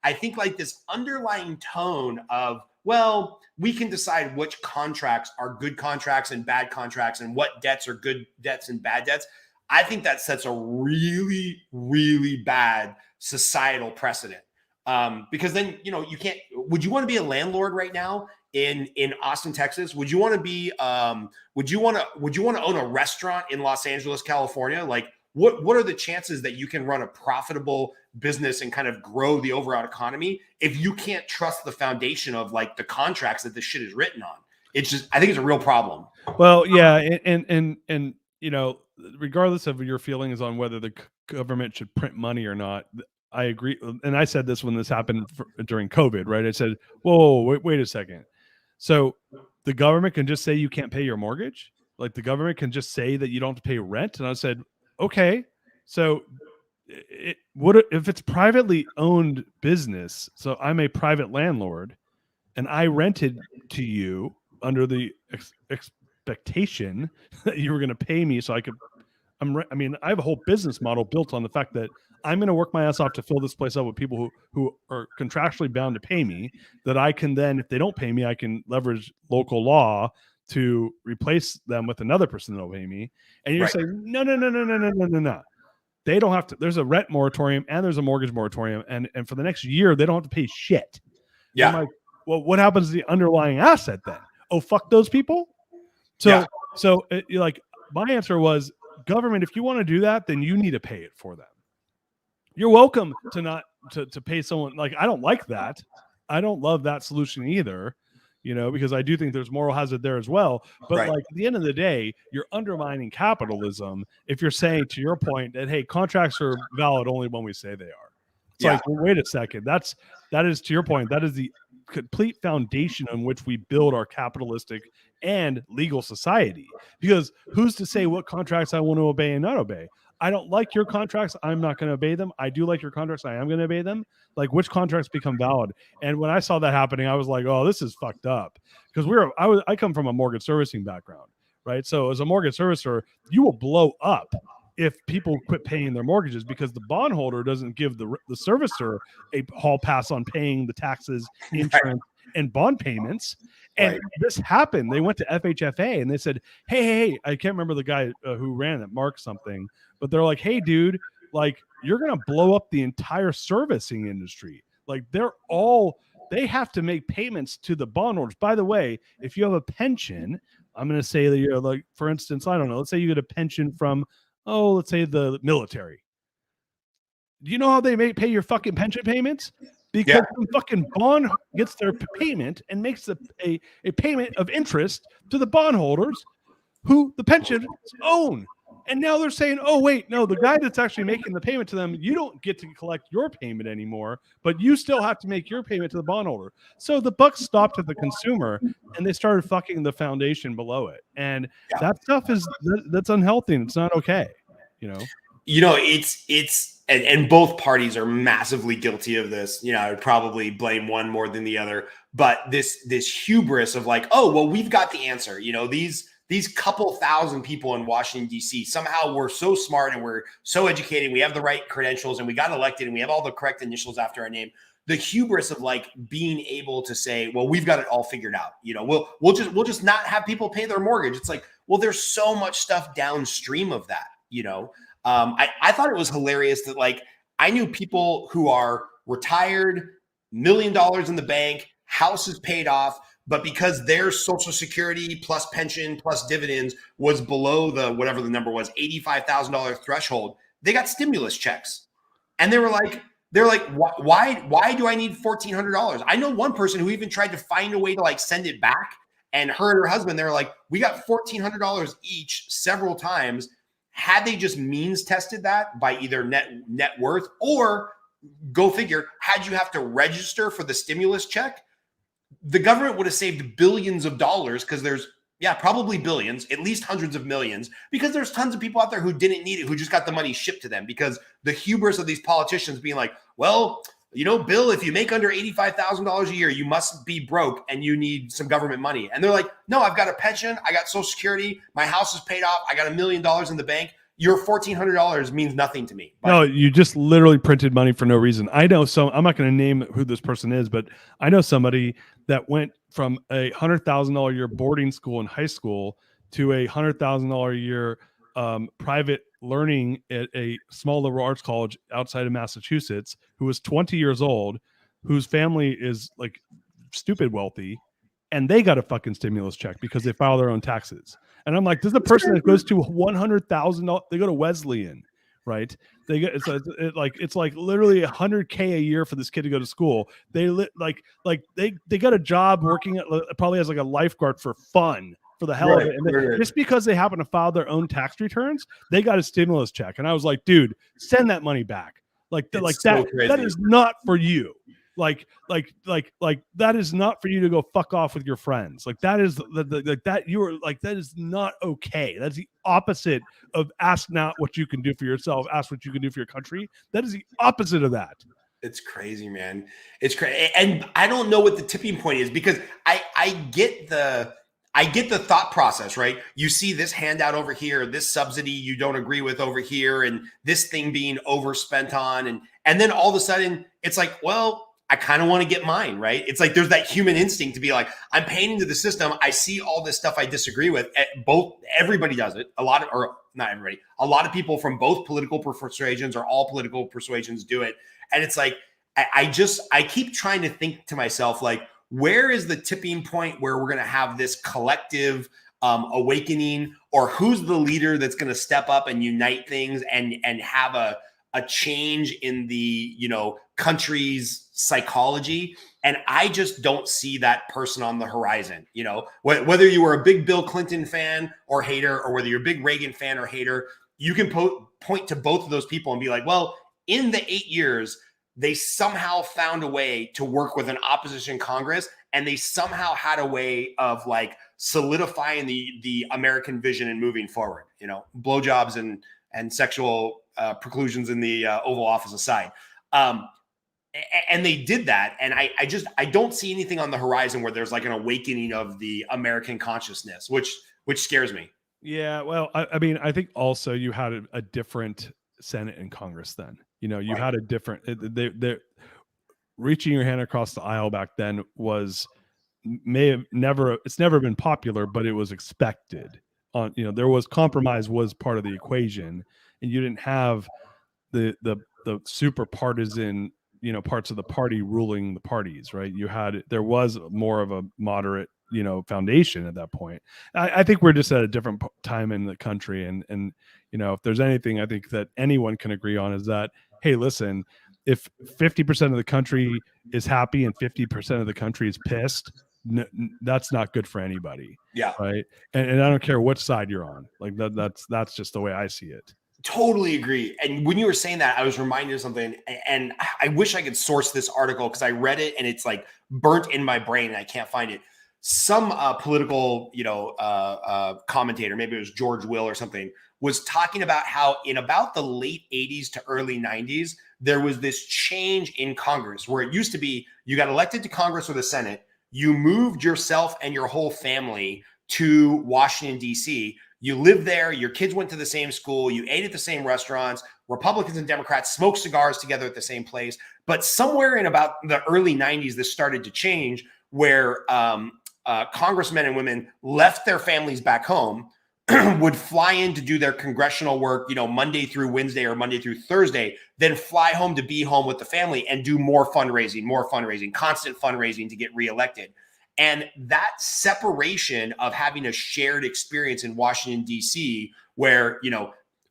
I think like this underlying tone of, well, we can decide which contracts are good contracts and bad contracts and what debts are good debts and bad debts. I think that sets a really, really bad societal precedent. Because then, you can't, would you want to be a landlord right now in Austin, Texas? Would you want to be, would you want to own a restaurant in Los Angeles, California? Like what are the chances that you can run a profitable business and kind of grow the overall economy if you can't trust the foundation of like the contracts that this shit is written on? It's just, I think it's a real problem. Well, yeah. And regardless of your feelings on whether the government should print money or not, I agree. And I said this when this happened during COVID, right? I said, whoa, wait a second. So the government can just say you can't pay your mortgage? Like the government can just say that you don't have to pay rent? And I said, okay, so if it's privately owned business, so I'm a private landlord and I rented to you under the expectation that you were going to pay me so I could, I have a whole business model built on the fact that I'm going to work my ass off to fill this place up with people who are contractually bound to pay me, that I can then, if they don't pay me, I can leverage local law to replace them with another person that'll pay me. And you're saying, no. They don't have to. There's a rent moratorium and there's a mortgage moratorium. And for the next year, they don't have to pay shit. Yeah. I'm like, well, what happens to the underlying asset then? Oh, fuck those people. So like my answer was, government, if you want to do that, then you need to pay it for them. You're welcome to not to pay someone. Like, I don't like that. I don't love that solution either, because I do think there's moral hazard there as well. But like at the end of the day, you're undermining capitalism if you're saying, to your point, that, hey, contracts are valid only when we say they are. It's like, well, wait a second. That is, to your point, that is the complete foundation on which we build our capitalistic and legal society. Because who's to say what contracts I want to obey and not obey? I don't like your contracts. I'm not going to obey them. I do like your contracts. I am going to obey them. Like, which contracts become valid? And when I saw that happening, I was like, oh, this is fucked up. Because I come from a mortgage servicing background, right? So as a mortgage servicer, you will blow up if people quit paying their mortgages because the bondholder doesn't give the servicer a hall pass on paying the taxes, insurance, and bond payments. And this happened. They went to FHFA and they said, hey, I can't remember the guy who ran it, Mark something, but they're like, hey, dude, like, you're going to blow up the entire servicing industry. Like, they have to make payments to the bondholders. By the way, if you have a pension, I'm going to say that you're like, for instance, I don't know, let's say you get a pension from, let's say the military. Do you know how they pay your fucking pension payments? Because the fucking bond gets their payment and makes a payment of interest to the bondholders who the pensions own. And now they're saying, oh, wait, no, the guy that's actually making the payment to them, you don't get to collect your payment anymore, but you still have to make your payment to the bondholder. So the buck stopped at the consumer and they started fucking the foundation below it. And that stuff that's unhealthy and it's not okay. It's and both parties are massively guilty of this. I would probably blame one more than the other, but this hubris of like, oh, well, we've got the answer. these couple thousand people in Washington, D.C., somehow we're so smart and we're so educated. We have the right credentials and we got elected and we have all the correct initials after our name. The hubris of like being able to say, well, we've got it all figured out. You know, we'll just not have people pay their mortgage. It's like, well, there's so much stuff downstream of that, you know. I thought it was hilarious that like I knew people who are retired, $1 million in the bank, house is paid off, but because their Social Security plus pension plus dividends was below the whatever the number was, $85,000 threshold, they got stimulus checks, and they're like, why do I need $1,400? I know one person who even tried to find a way to like send it back, and her and her husband, they're like, we got $1,400 each several times. Had they just means tested that by either net worth, or go figure, had you have to register for the stimulus check, the government would have saved billions of dollars, because there's probably billions, at least hundreds of millions, because there's tons of people out there who didn't need it, who just got the money shipped to them, because the hubris of these politicians being like, well, you know, Bill, if you make under $85,000 a year, you must be broke and you need some government money. And they're like, no, I've got a pension, I got Social Security, my house is paid off, I got $1 million in the bank. Your $1,400 means nothing to me. But no, you just literally printed money for no reason. I know I'm not going to name who this person is, but I know somebody that went from a $100,000 a year boarding school in high school to a $100,000 a year private learning at a small liberal arts college outside of Massachusetts, who was 20 years old, whose family is like stupid wealthy, and they got a fucking stimulus check because they file their own taxes. And I'm like, this is a person that goes to $100,000. They go to Wesleyan, right? They get it's like literally $100K a year for this kid to go to school. They they got a job working at, probably as like a lifeguard for fun, for the hell of it. And just because they happen to file their own tax returns, they got a stimulus check. And I was like, dude, send that money back. That is not for you. Like that is not for you to go fuck off with your friends. Like that is that is not okay. That's the opposite of ask not what you can do for yourself, ask what you can do for your country. That is the opposite of that. It's crazy, man. It's crazy. And I don't know what the tipping point is, because I get the thought process, right? You see this handout over here, this subsidy you don't agree with over here, and this thing being overspent on. And then all of a sudden it's like, well, I kind of want to get mine, right? It's like there's that human instinct to be like, I'm paying into the system. I see all this stuff I disagree with. Everybody does it. A lot of people from both political persuasions or all political persuasions do it. And it's like, I keep trying to think to myself, like, where is the tipping point where we're going to have this collective awakening, or who's the leader that's going to step up and unite things and have a change in the, you know, country's psychology? And I just don't see that person on the horizon. You know, whether you were a big Bill Clinton fan or hater, or whether you're a big Reagan fan or hater, you can point to both of those people and be like, well, in the 8 years, they somehow found a way to work with an opposition Congress, and they somehow had a way of like solidifying the American vision and moving forward. You know, blowjobs and sexual preclusions in the Oval Office aside. And they did that. And I don't see anything on the horizon where there's like an awakening of the American consciousness, which scares me. Yeah. Well, I mean, I think also you had a different Senate and Congress then. You know, you had a different, they reaching your hand across the aisle back then it's never been popular, but it was expected. You know, there was compromise was part of the equation, and you didn't have the super partisan, you know, parts of the party ruling the parties, right? There was more of a moderate, you know, foundation at that point. I think we're just at a different time in the country, and you know, if there's anything I think that anyone can agree on is that, hey, listen, if 50% of the country is happy and 50% of the country is pissed, that's not good for anybody. Yeah. Right. And I don't care what side you're on. Like that's just the way I see it. Totally agree. And when you were saying that, I was reminded of something, and I wish I could source this article because I read it and it's like burnt in my brain and I can't find it. Some political, you know, commentator, maybe it was George Will or something, was talking about how in about the late 80s to early 90s, there was this change in Congress where it used to be you got elected to Congress or the Senate, you moved yourself and your whole family to Washington, D.C., you live there, your kids went to the same school, you ate at the same restaurants, Republicans and Democrats smoked cigars together at the same place. But somewhere in about the early 90s, this started to change, where congressmen and women left their families back home, would fly in to do their congressional work, Monday through Wednesday or Monday through Thursday, then fly home to be home with the family and do more fundraising, constant fundraising to get reelected. And that separation of having a shared experience in Washington, D.C., where,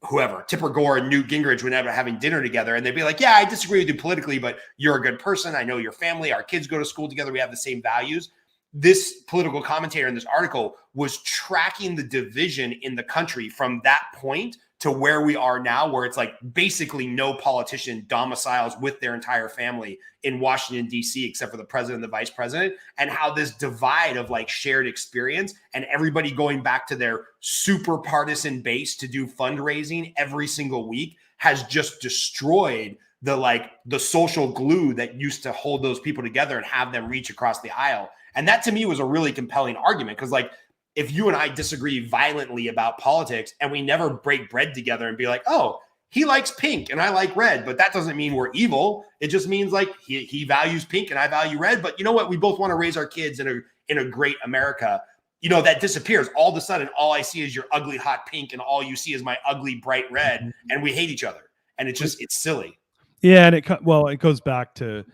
whoever, Tipper Gore and Newt Gingrich would end up having dinner together, and they'd be like, yeah, I disagree with you politically, but you're a good person. I know your family. Our kids go to school together. We have the same values. This political commentator in this article was tracking the division in the country from that point to where we are now, where it's like basically no politician domiciles with their entire family in Washington, D.C., except for the president and the vice president, and how this divide of like shared experience and everybody going back to their super partisan base to do fundraising every single week has just destroyed the social glue that used to hold those people together and have them reach across the aisle. And that to me was a really compelling argument, because like, if you and I disagree violently about politics and we never break bread together and be like, oh, he likes pink and I like red, but that doesn't mean we're evil. It just means like he values pink and I value red. But you know what? We both want to raise our kids in a great America. That disappears. All of a sudden, all I see is your ugly hot pink and all you see is my ugly bright red, and we hate each other. And it's silly. Yeah. And it goes back to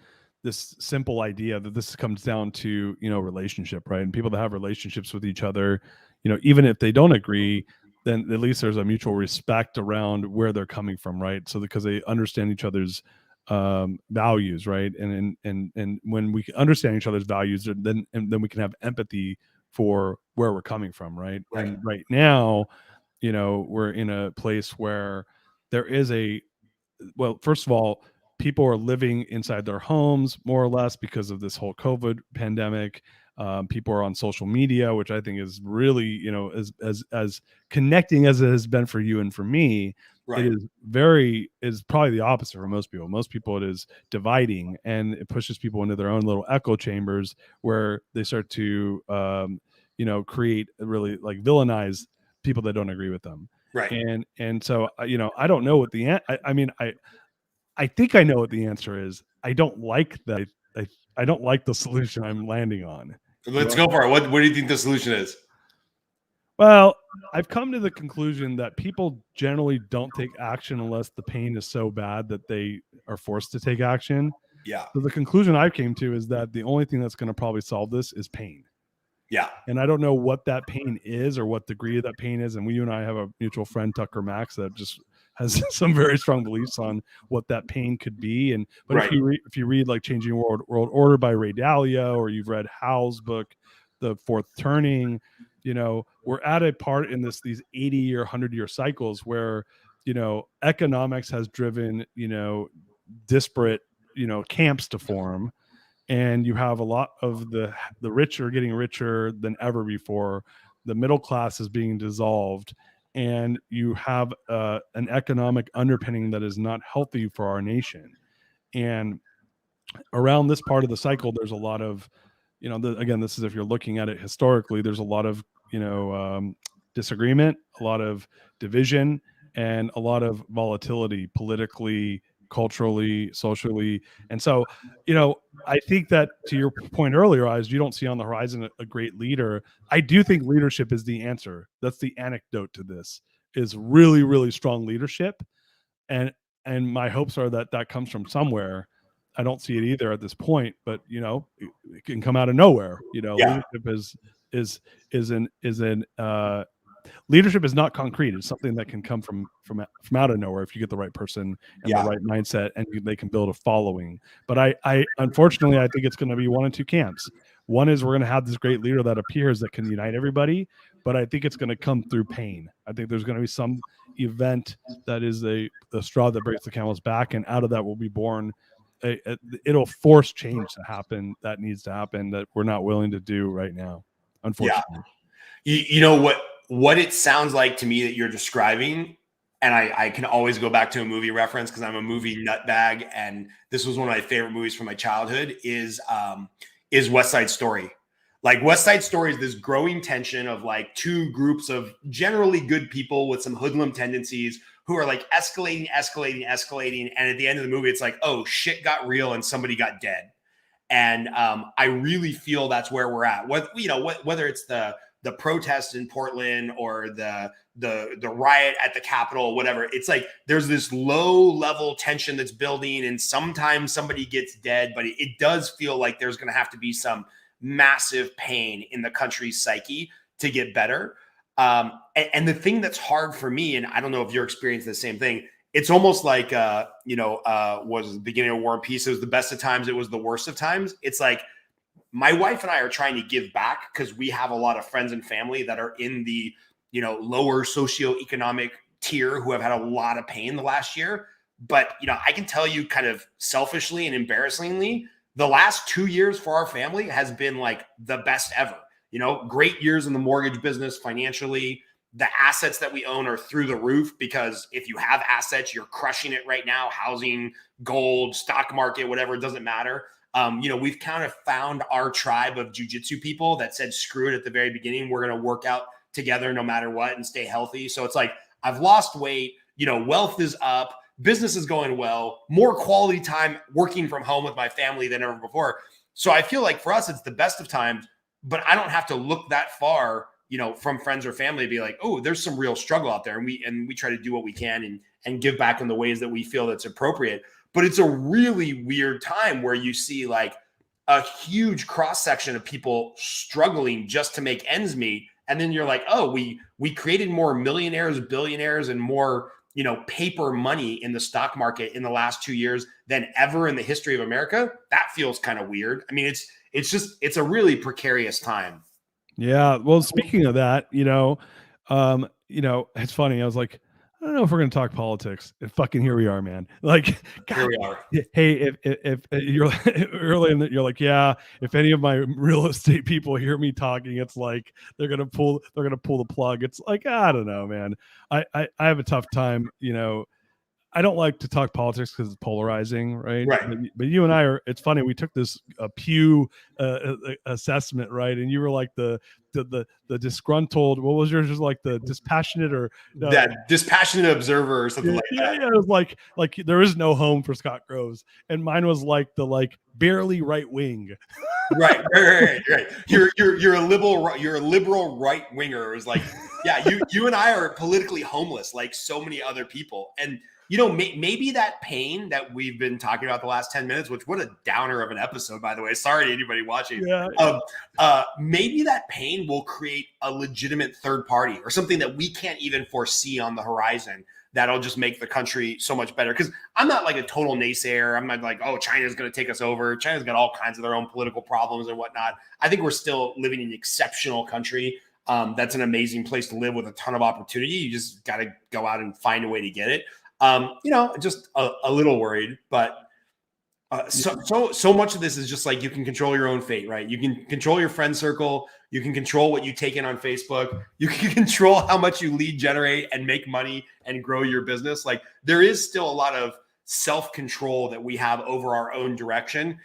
this simple idea that this comes down to, relationship, right? And people that have relationships with each other, even if they don't agree, then at least there's a mutual respect around where they're coming from, right? So because they understand each other's values, right? And when we understand each other's values, then we can have empathy for where we're coming from, right? And right now, we're in a place where there is first of all, people are living inside their homes more or less because of this whole COVID pandemic. People are on social media, which I think is really, as connecting as it has been for you and for me, it is probably the opposite for most people. Most people, it is dividing, and it pushes people into their own little echo chambers where they start to, create really like villainize people that don't agree with them. Right. And so, I don't know what I think I know what the answer is. I don't like that. I don't like the solution I'm landing on. Let's go for it. What do you think the solution is? Well, I've come to the conclusion that people generally don't take action unless the pain is so bad that they are forced to take action. Yeah. So the conclusion I came to is that the only thing that's going to probably solve this is pain. Yeah. And I don't know what that pain is or what degree of that pain is. And you and I have a mutual friend, Tucker Max, that just has some very strong beliefs on what that pain could be. But if you read like Changing World Order by Ray Dalio, or you've read Howell's book, The Fourth Turning, we're at a part in these 80 or 100-year cycles where, economics has driven, disparate, camps to form. And you have a lot of the rich are getting richer than ever before. The middle class is being dissolved, and you have an economic underpinning that is not healthy for our nation. And around this part of the cycle, there's a lot of, again, this is if you're looking at it historically, there's a lot of, disagreement, a lot of division, and a lot of volatility politically, culturally, socially. And so, I think that, to your point earlier, as you don't see on the horizon a great leader, I do think leadership is the answer. That's the anecdote to this, is really, really strong leadership. And my hopes are that comes from somewhere. I don't see it either at this point, but it can come out of nowhere. Leadership leadership is not concrete. It's something that can come from out of nowhere if you get the right person and the right mindset, and they can build a following. But I unfortunately, I think it's going to be one of two camps. One is we're going to have this great leader that appears that can unite everybody, but I think it's going to come through pain. I think there's going to be some event that is the straw that breaks the camel's back, and out of that will be born it'll force change to happen that needs to happen, that we're not willing to do right now, unfortunately. Yeah. What it sounds like to me that you're describing, and I can always go back to a movie reference because I'm a movie nutbag, and this was one of my favorite movies from my childhood, is West Side Story. Like West Side Story is this growing tension of like two groups of generally good people with some hoodlum tendencies who are like escalating. And at the end of the movie, it's like, oh, shit got real and somebody got dead. And I really feel that's where we're at. Whether it's the protest in Portland or the riot at the Capitol, whatever, it's like there's this low level tension that's building, and sometimes somebody gets dead, but it does feel like there's going to have to be some massive pain in the country's psyche to get better. And the thing that's hard for me, and I don't know if you're experiencing the same thing, it's almost like, was the beginning of War and Peace. It was the best of times. It was the worst of times. It's like my wife and I are trying to give back because we have a lot of friends and family that are in the, lower socioeconomic tier who have had a lot of pain the last year. But, I can tell you kind of selfishly and embarrassingly, the last 2 years for our family has been like the best ever. Great years in the mortgage business financially. The assets that we own are through the roof because if you have assets, you're crushing it right now. Housing, gold, stock market, whatever, it doesn't matter. We've kind of found our tribe of jujitsu people that said, screw it at the very beginning. We're going to work out together no matter what and stay healthy. So it's like, I've lost weight, wealth is up, business is going well, more quality time working from home with my family than ever before. So I feel like for us, it's the best of times, but I don't have to look that far, from friends or family to be like, oh, there's some real struggle out there. And we try to do what we can and give back in the ways that we feel that's appropriate. But it's a really weird time where you see like a huge cross section of people struggling just to make ends meet. And then you're like, oh, we created more millionaires, billionaires, and more, paper money in the stock market in the last 2 years than ever in the history of America. That feels kind of weird. I mean, it's a really precarious time. Yeah. Well, speaking of that, it's funny. I was like, I don't know if we're going to talk politics, and fucking here we are, man. Like, God, here we are. Hey, if you're early in you're like, yeah, if any of my real estate people hear me talking, it's like they're going to pull the plug. It's like, I don't know, man. I have a tough time, I don't like to talk politics because it's polarizing, right? But you and I are. It's funny. We took this Pew assessment, right? And you were like the disgruntled. What was yours? Just like the dispassionate or that dispassionate observer or something like that. Yeah, it was like there is no home for Scott Groves, and mine was like the barely right wing. Right. You're a liberal. You're a liberal right winger. It was like, yeah, you and I are politically homeless, like so many other people, and. Maybe that pain that we've been talking about the last 10 minutes, which what a downer of an episode, by the way. Sorry to anybody watching. Yeah. Maybe that pain will create a legitimate third party or something that we can't even foresee on the horizon that'll just make the country so much better. Because I'm not like a total naysayer. I'm not like, oh, China's going to take us over. China's got all kinds of their own political problems and whatnot. I think we're still living in an exceptional country. That's an amazing place to live with a ton of opportunity. You just got to go out and find a way to get it. Just a little worried, but so much of this is just like you can control your own fate, right? You can control your friend circle. You can control what you take in on Facebook. You can control how much you lead generate and make money and grow your business. Like there is still a lot of self-control that we have over our own direction.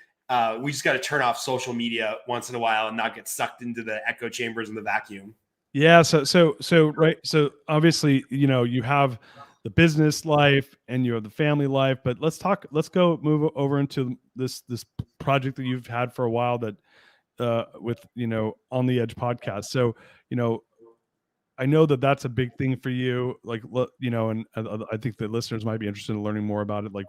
We just got to turn off social media once in a while and not get sucked into the echo chambers and the vacuum. Yeah. So right. So obviously, you have the business life and the family life, but let's move over into this project that you've had for a while that with On the Edge podcast. So I know that that's a big thing for you, and I think the listeners might be interested in learning more about it. Like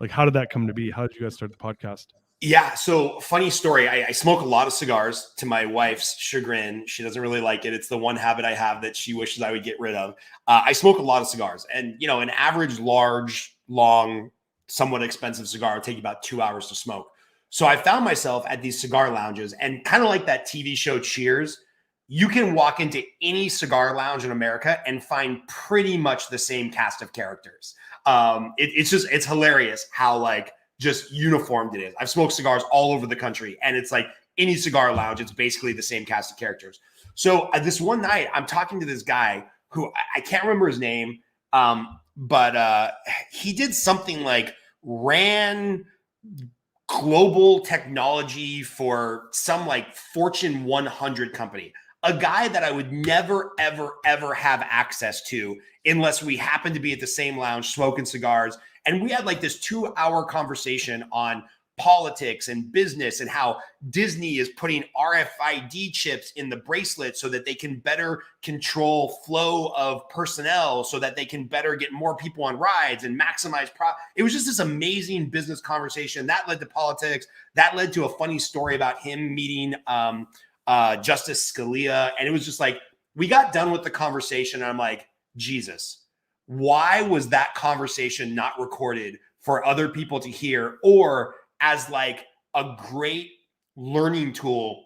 how did that come to be? How did you guys start the podcast? Yeah. So funny story. I smoke a lot of cigars to my wife's chagrin. She doesn't really like it. It's the one habit I have that she wishes I would get rid of. I smoke a lot of cigars, and an average, large, long, somewhat expensive cigar will take you about 2 hours to smoke. So I found myself at these cigar lounges, and kind of like that TV show Cheers, you can walk into any cigar lounge in America and find pretty much the same cast of characters. It's hilarious how just uniformed it is. I've smoked cigars all over the country, and it's like any cigar lounge, it's basically the same cast of characters. So this one night, I'm talking to this guy who I can't remember his name, but he did something like ran global technology for some like Fortune 100 company, a guy that I would never, ever, ever have access to unless we happened to be at the same lounge smoking cigars. And we had like this 2-hour conversation on politics and business and how Disney is putting RFID chips in the bracelet so that they can better control flow of personnel, so that they can better get more people on rides and maximize profit. It was just this amazing business conversation that led to politics. That led to a funny story about him meeting Justice Scalia. And it was just like, we got done with the conversation. And I'm like, Jesus, why was that conversation not recorded for other people to hear, or as like a great learning tool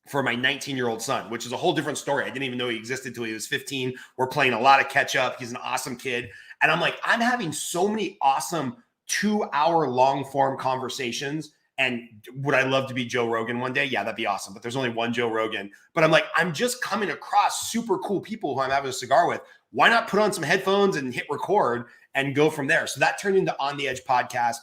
for my 19-year-old son, which is a whole different story. I didn't even know he existed till he was 15. We're playing a lot of catch up. He's an awesome kid. And I'm like, I'm having so many awesome 2-hour long form conversations. And would I love to be Joe Rogan one day? Yeah, that'd be awesome. But there's only one Joe Rogan. But I'm like, I'm just coming across super cool people who I'm having a cigar with. Why not put on some headphones and hit record and go from there? So that turned into On the Edge podcast.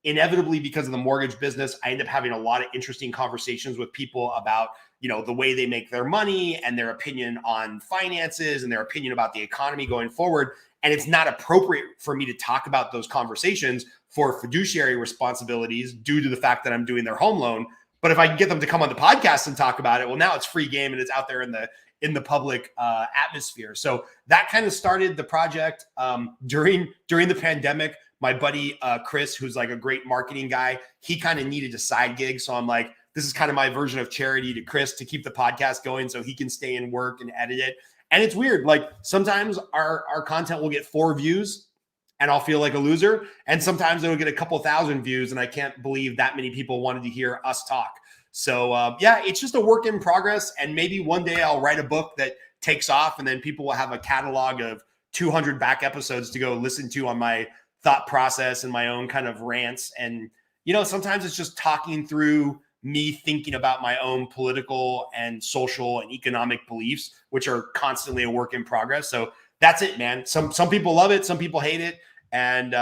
Inevitably, because of the mortgage business, I end up having a lot of interesting conversations with people about, you know, the way they make their money and their opinion on finances and their opinion about the economy going forward. And it's not appropriate for me to talk about those conversations for fiduciary responsibilities due to the fact that I'm doing their home loan. But if I can get them to come on the podcast and talk about it, well, now it's free game and it's out there in the public atmosphere. So that kind of started the project during the pandemic. My buddy, Chris, who's like a great marketing guy, he kind of needed a side gig. So I'm like, this is kind of my version of charity to Chris to keep the podcast going so he can stay and work and edit it. And it's weird. Like sometimes our content will get 4 views and I'll feel like a loser. And sometimes it'll get a couple thousand views and I can't believe that many people wanted to hear us talk. So yeah, it's just a work in progress. And maybe one day I'll write a book that takes off and then people will have a catalog of 200 back episodes to go listen to on my thought process and my own kind of rants. And, you know, sometimes it's just talking through me thinking about my own political and social and economic beliefs, which are constantly a work in progress. So that's it, man. Some people love it. Some people hate it. And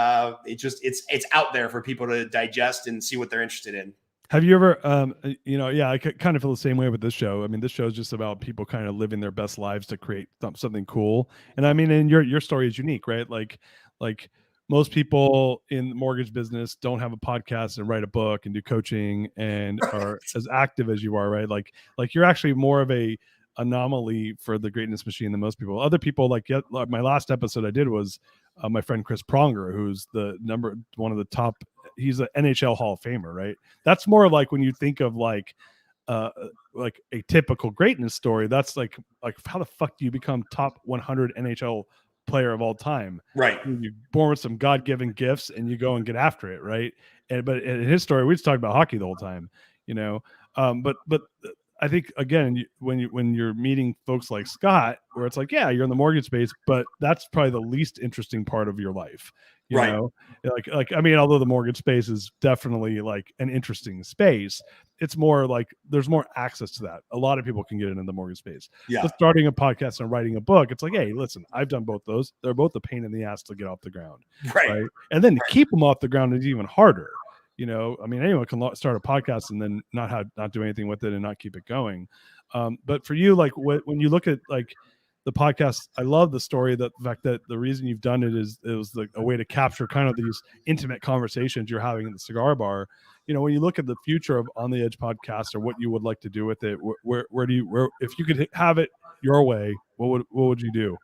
it's out there for people to digest and see what they're interested in. Have you ever, yeah, I kind of feel the same way with this show. I mean, this show is just about people kind of living their best lives to create something cool. And I mean, and your story is unique, right? Like most people in the mortgage business don't have a podcast and write a book and do coaching and are as active as you are, right? Like you're actually more of a anomaly for the greatness machine than most people. Other people, like my last episode I did was my friend Chris Pronger, who's one of the top. He's an NHL Hall of Famer, right? That's more like when you think of like a typical greatness story. That's like how the fuck do you become top 100 NHL player of all time? Right. You're born with some God-given gifts and you go and get after it, right? But in his story, we just talked about hockey the whole time, you know. But I think again, when you're meeting folks like Scott, where it's like, yeah, you're in the mortgage space, but that's probably the least interesting part of your life. You know, like I mean, although the mortgage space is definitely like an interesting space, it's more like there's more access to that. A lot of people can get into the mortgage space. Yeah. But starting a podcast and writing a book, it's like, hey, listen, I've done both those. They're both a pain in the ass to get off the ground. Right. And then to keep them off the ground is even harder. You know, I mean, anyone can start a podcast and then not do anything with it and not keep it going. But for you, like when you look at like the podcast, I love the story that the fact that the reason you've done it is it was like a way to capture kind of these intimate conversations you're having in the cigar bar. You know, when you look at the future of On the Edge podcast or what you would like to do with it, where if you could have it your way, what would you do?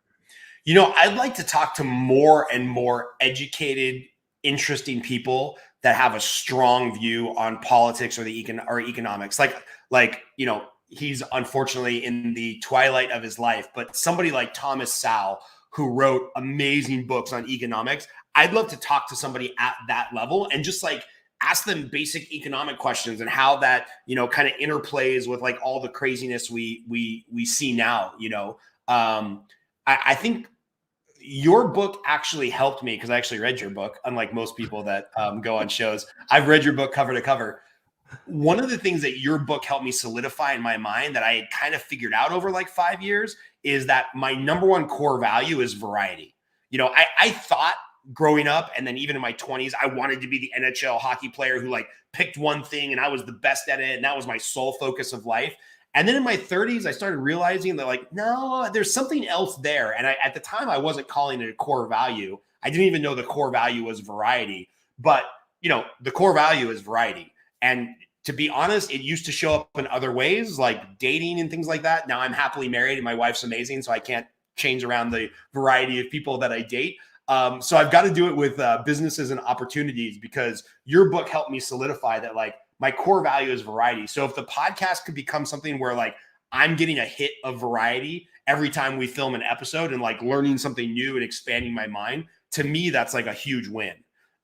You know, I'd like to talk to more and more educated, interesting people that have a strong view on politics or economics. Like, you know, he's unfortunately in the twilight of his life, but somebody like Thomas Sowell, who wrote amazing books on economics, I'd love to talk to somebody at that level and just like ask them basic economic questions and how that, you know, kind of interplays with like all the craziness we see now. You know, I think your book actually helped me because I actually read your book, unlike most people that go on shows. I've read your book cover to cover. One of the things that your book helped me solidify in my mind that I had kind of figured out over like 5 years is that my number one core value is variety. You know, I thought growing up. And then even in my 20s, I wanted to be the NHL hockey player who like picked one thing and I was the best at it. And that was my sole focus of life. And then in my 30s, I started realizing that like, no, there's something else there. And at the time, I wasn't calling it a core value. I didn't even know the core value was variety. But, the core value is variety. And to be honest, it used to show up in other ways, like dating and things like that. Now I'm happily married and my wife's amazing, so I can't change around the variety of people that I date. So I've got to do it with businesses and opportunities, because your book helped me solidify that like my core value is variety. So if the podcast could become something where like I'm getting a hit of variety every time we film an episode and like learning something new and expanding my mind, to me, that's like a huge win.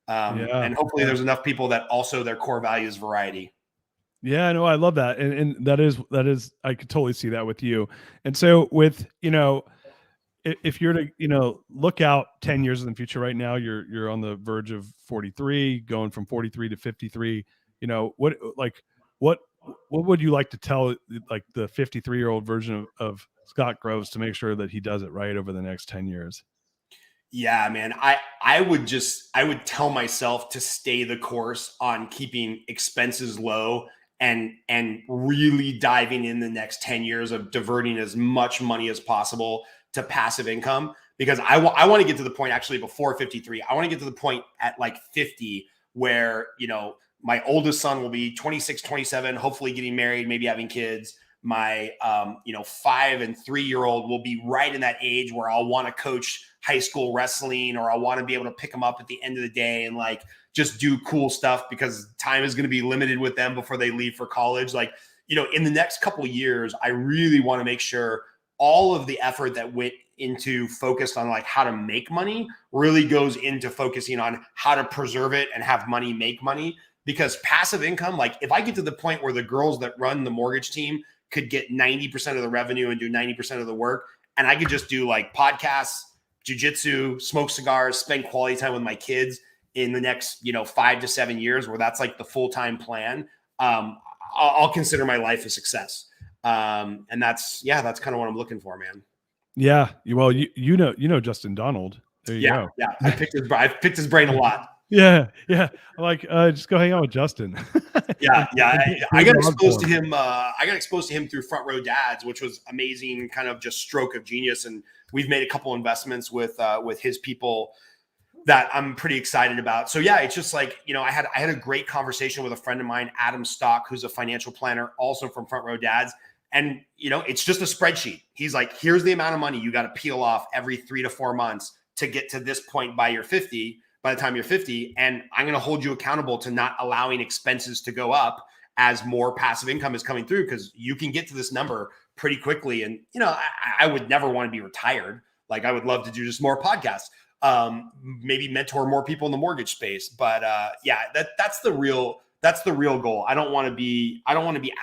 And hopefully there's enough people that also their core value is variety. Yeah, no, I love that. And that is, I could totally see that with you. And so with, if you're to, look out 10 years in the future, right now, you're on the verge of 43, going from 43 to 53, what would you like to tell like the 53-year-old version of Scott Groves to make sure that he does it right over the next 10 years? Yeah, man. I would tell myself to stay the course on keeping expenses low and really diving in the next 10 years of diverting as much money as possible to passive income, because I want to get to the point actually before 53. I want to get to the point at like 50 where, my oldest son will be 26, 27, hopefully getting married, maybe having kids. My, 5 and 3-year-old will be right in that age where I'll want to coach high school wrestling, or I'll want to be able to pick them up at the end of the day and like just do cool stuff, because time is going to be limited with them before they leave for college. Like, in the next couple of years, I really want to make sure all of the effort that went into focused on like how to make money really goes into focusing on how to preserve it and have money make money. Because passive income, like if I get to the point where the girls that run the mortgage team could get 90% of the revenue and do 90% of the work, and I could just do like podcasts, jujitsu, smoke cigars, spend quality time with my kids in the next, 5 to 7 years, where that's like the full-time plan, I'll consider my life a success. And that's kind of what I'm looking for, man. Yeah. Well, you know Justin Donald. There you go. Yeah. I've picked his brain a lot. Yeah. I'm like, just go hang out with Justin. Yeah. I got exposed to him. I got exposed to him through Front Row Dads, which was amazing, kind of just stroke of genius. And we've made a couple investments with his people that I'm pretty excited about. So yeah, it's just like, I had a great conversation with a friend of mine, Adam Stock, who's a financial planner, also from Front Row Dads. And, it's just a spreadsheet. He's like, here's the amount of money you got to peel off every 3 to 4 months to get to this point by the time you're 50. And I'm going to hold you accountable to not allowing expenses to go up as more passive income is coming through, because you can get to this number pretty quickly. And, I would never want to be retired. Like I would love to do just more podcasts, maybe mentor more people in the mortgage space. But that's the real goal. I don't want to be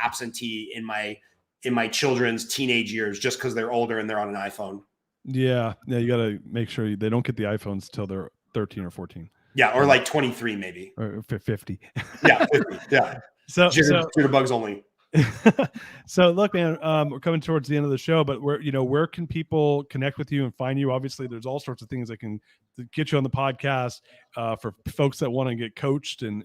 absentee in my children's teenage years just because they're older and they're on an iPhone. Yeah. You got to make sure they don't get the iPhones till they're 13 or 14. Yeah, or like 23 maybe. Or 50. Yeah, 50. Yeah. So jitterbugs only. So look, man, we're coming towards the end of the show, but where can people connect with you and find you? Obviously, there's all sorts of things that can get you on the podcast for folks that want to get coached, and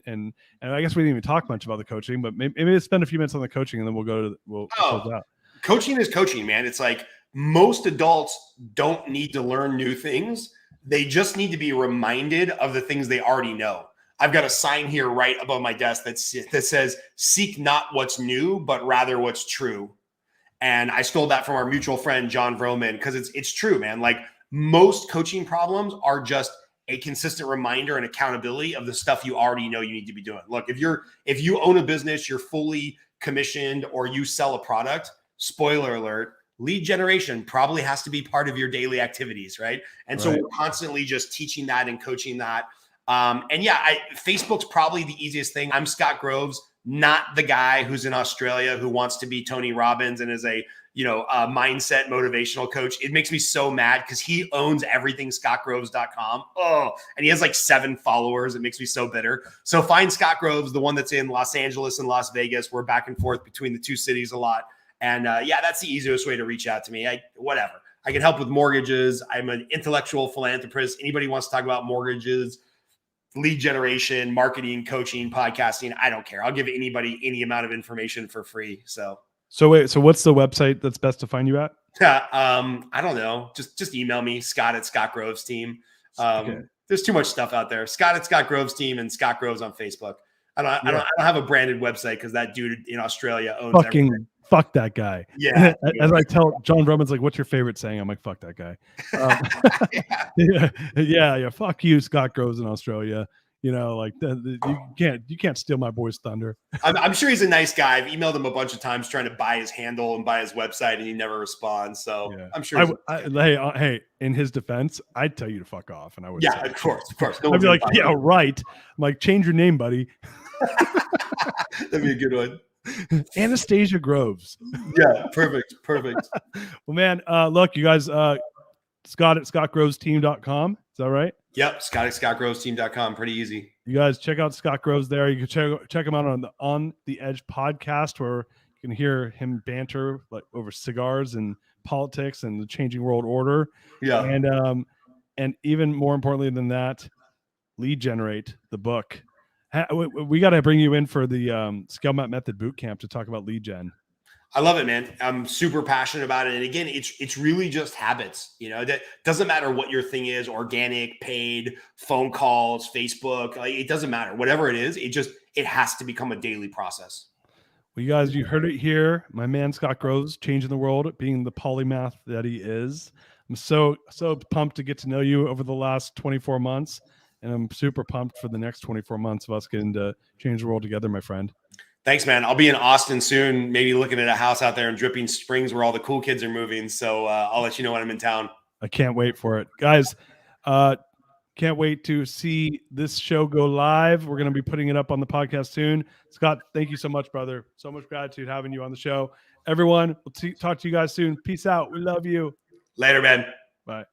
I guess we didn't even talk much about the coaching, but maybe let's spend a few minutes on the coaching, and then we'll close out. Coaching is coaching, man. It's like most adults don't need to learn new things. They just need to be reminded of the things they already know. I've got a sign here right above my desk that says, "Seek not what's new, but rather what's true." And I stole that from our mutual friend, John Vroman, because it's true, man. Like most coaching problems are just a consistent reminder and accountability of the stuff you already know you need to be doing. Look, if you own a business, you're fully commissioned, or you sell a product, spoiler alert, lead generation probably has to be part of your daily activities, right? And so we're constantly just teaching that and coaching that. Facebook's probably the easiest thing. I'm Scott Groves, not the guy who's in Australia who wants to be Tony Robbins and is a mindset motivational coach. It makes me so mad because he owns everything scottgroves.com. Oh, and he has like 7 followers. It makes me so bitter. So find Scott Groves, the one that's in Los Angeles and Las Vegas. We're back and forth between the two cities a lot. And that's the easiest way to reach out to me. Whatever. I can help with mortgages. I'm an intellectual philanthropist. Anybody wants to talk about mortgages, lead generation, marketing, coaching, podcasting, I don't care. I'll give anybody any amount of information for free. So wait, so what's the website that's best to find you at? I don't know. Just email me, Scott at Scott Groves Team. Okay. There's too much stuff out there. Scott at Scott Groves Team and Scott Groves on Facebook. I don't have a branded website because that dude in Australia owns everything. Fuck that guy. Yeah. As I tell John Drummond's like, what's your favorite saying? I'm like, fuck that guy. Yeah. Fuck you, Scott Groves in Australia. You know, like you can't steal my boy's thunder. I'm sure he's a nice guy. I've emailed him a bunch of times trying to buy his handle and buy his website, and he never responds. So yeah. I'm sure. Hey, in his defense, I'd tell you to fuck off, and I would. Yeah, of course. No I'd be like, yeah, right. I'm like, change your name, buddy. That'd be a good one. Anastasia Groves. Yeah, perfect. Well, man, look, you guys, Scott at scottgrovesteam.com. Is that right? Yep, Scott at scottgrovesteam.com. Pretty easy. You guys check out Scott Groves there. You can check him out on the Edge podcast, where you can hear him banter like over cigars and politics and the changing world order. Yeah, and even more importantly than that, Lead Generate, the book. We got to bring you in for the Scale Map Method Bootcamp to talk about lead gen. I love it, man. I'm super passionate about it. And again, it's really just habits. You know, that doesn't matter what your thing is, organic, paid, phone calls, Facebook, like, it doesn't matter. Whatever it is, it has to become a daily process. Well, you guys, you heard it here. My man, Scott Groves, changing the world, being the polymath that he is. I'm so pumped to get to know you over the last 24 months. And I'm super pumped for the next 24 months of us getting to change the world together, my friend. Thanks, man. I'll be in Austin soon, maybe looking at a house out there in Dripping Springs where all the cool kids are moving. So I'll let you know when I'm in town. I can't wait for it. Guys, can't wait to see this show go live. We're going to be putting it up on the podcast soon. Scott, thank you so much, brother. So much gratitude having you on the show. Everyone, we'll talk to you guys soon. Peace out. We love you. Later, man. Bye.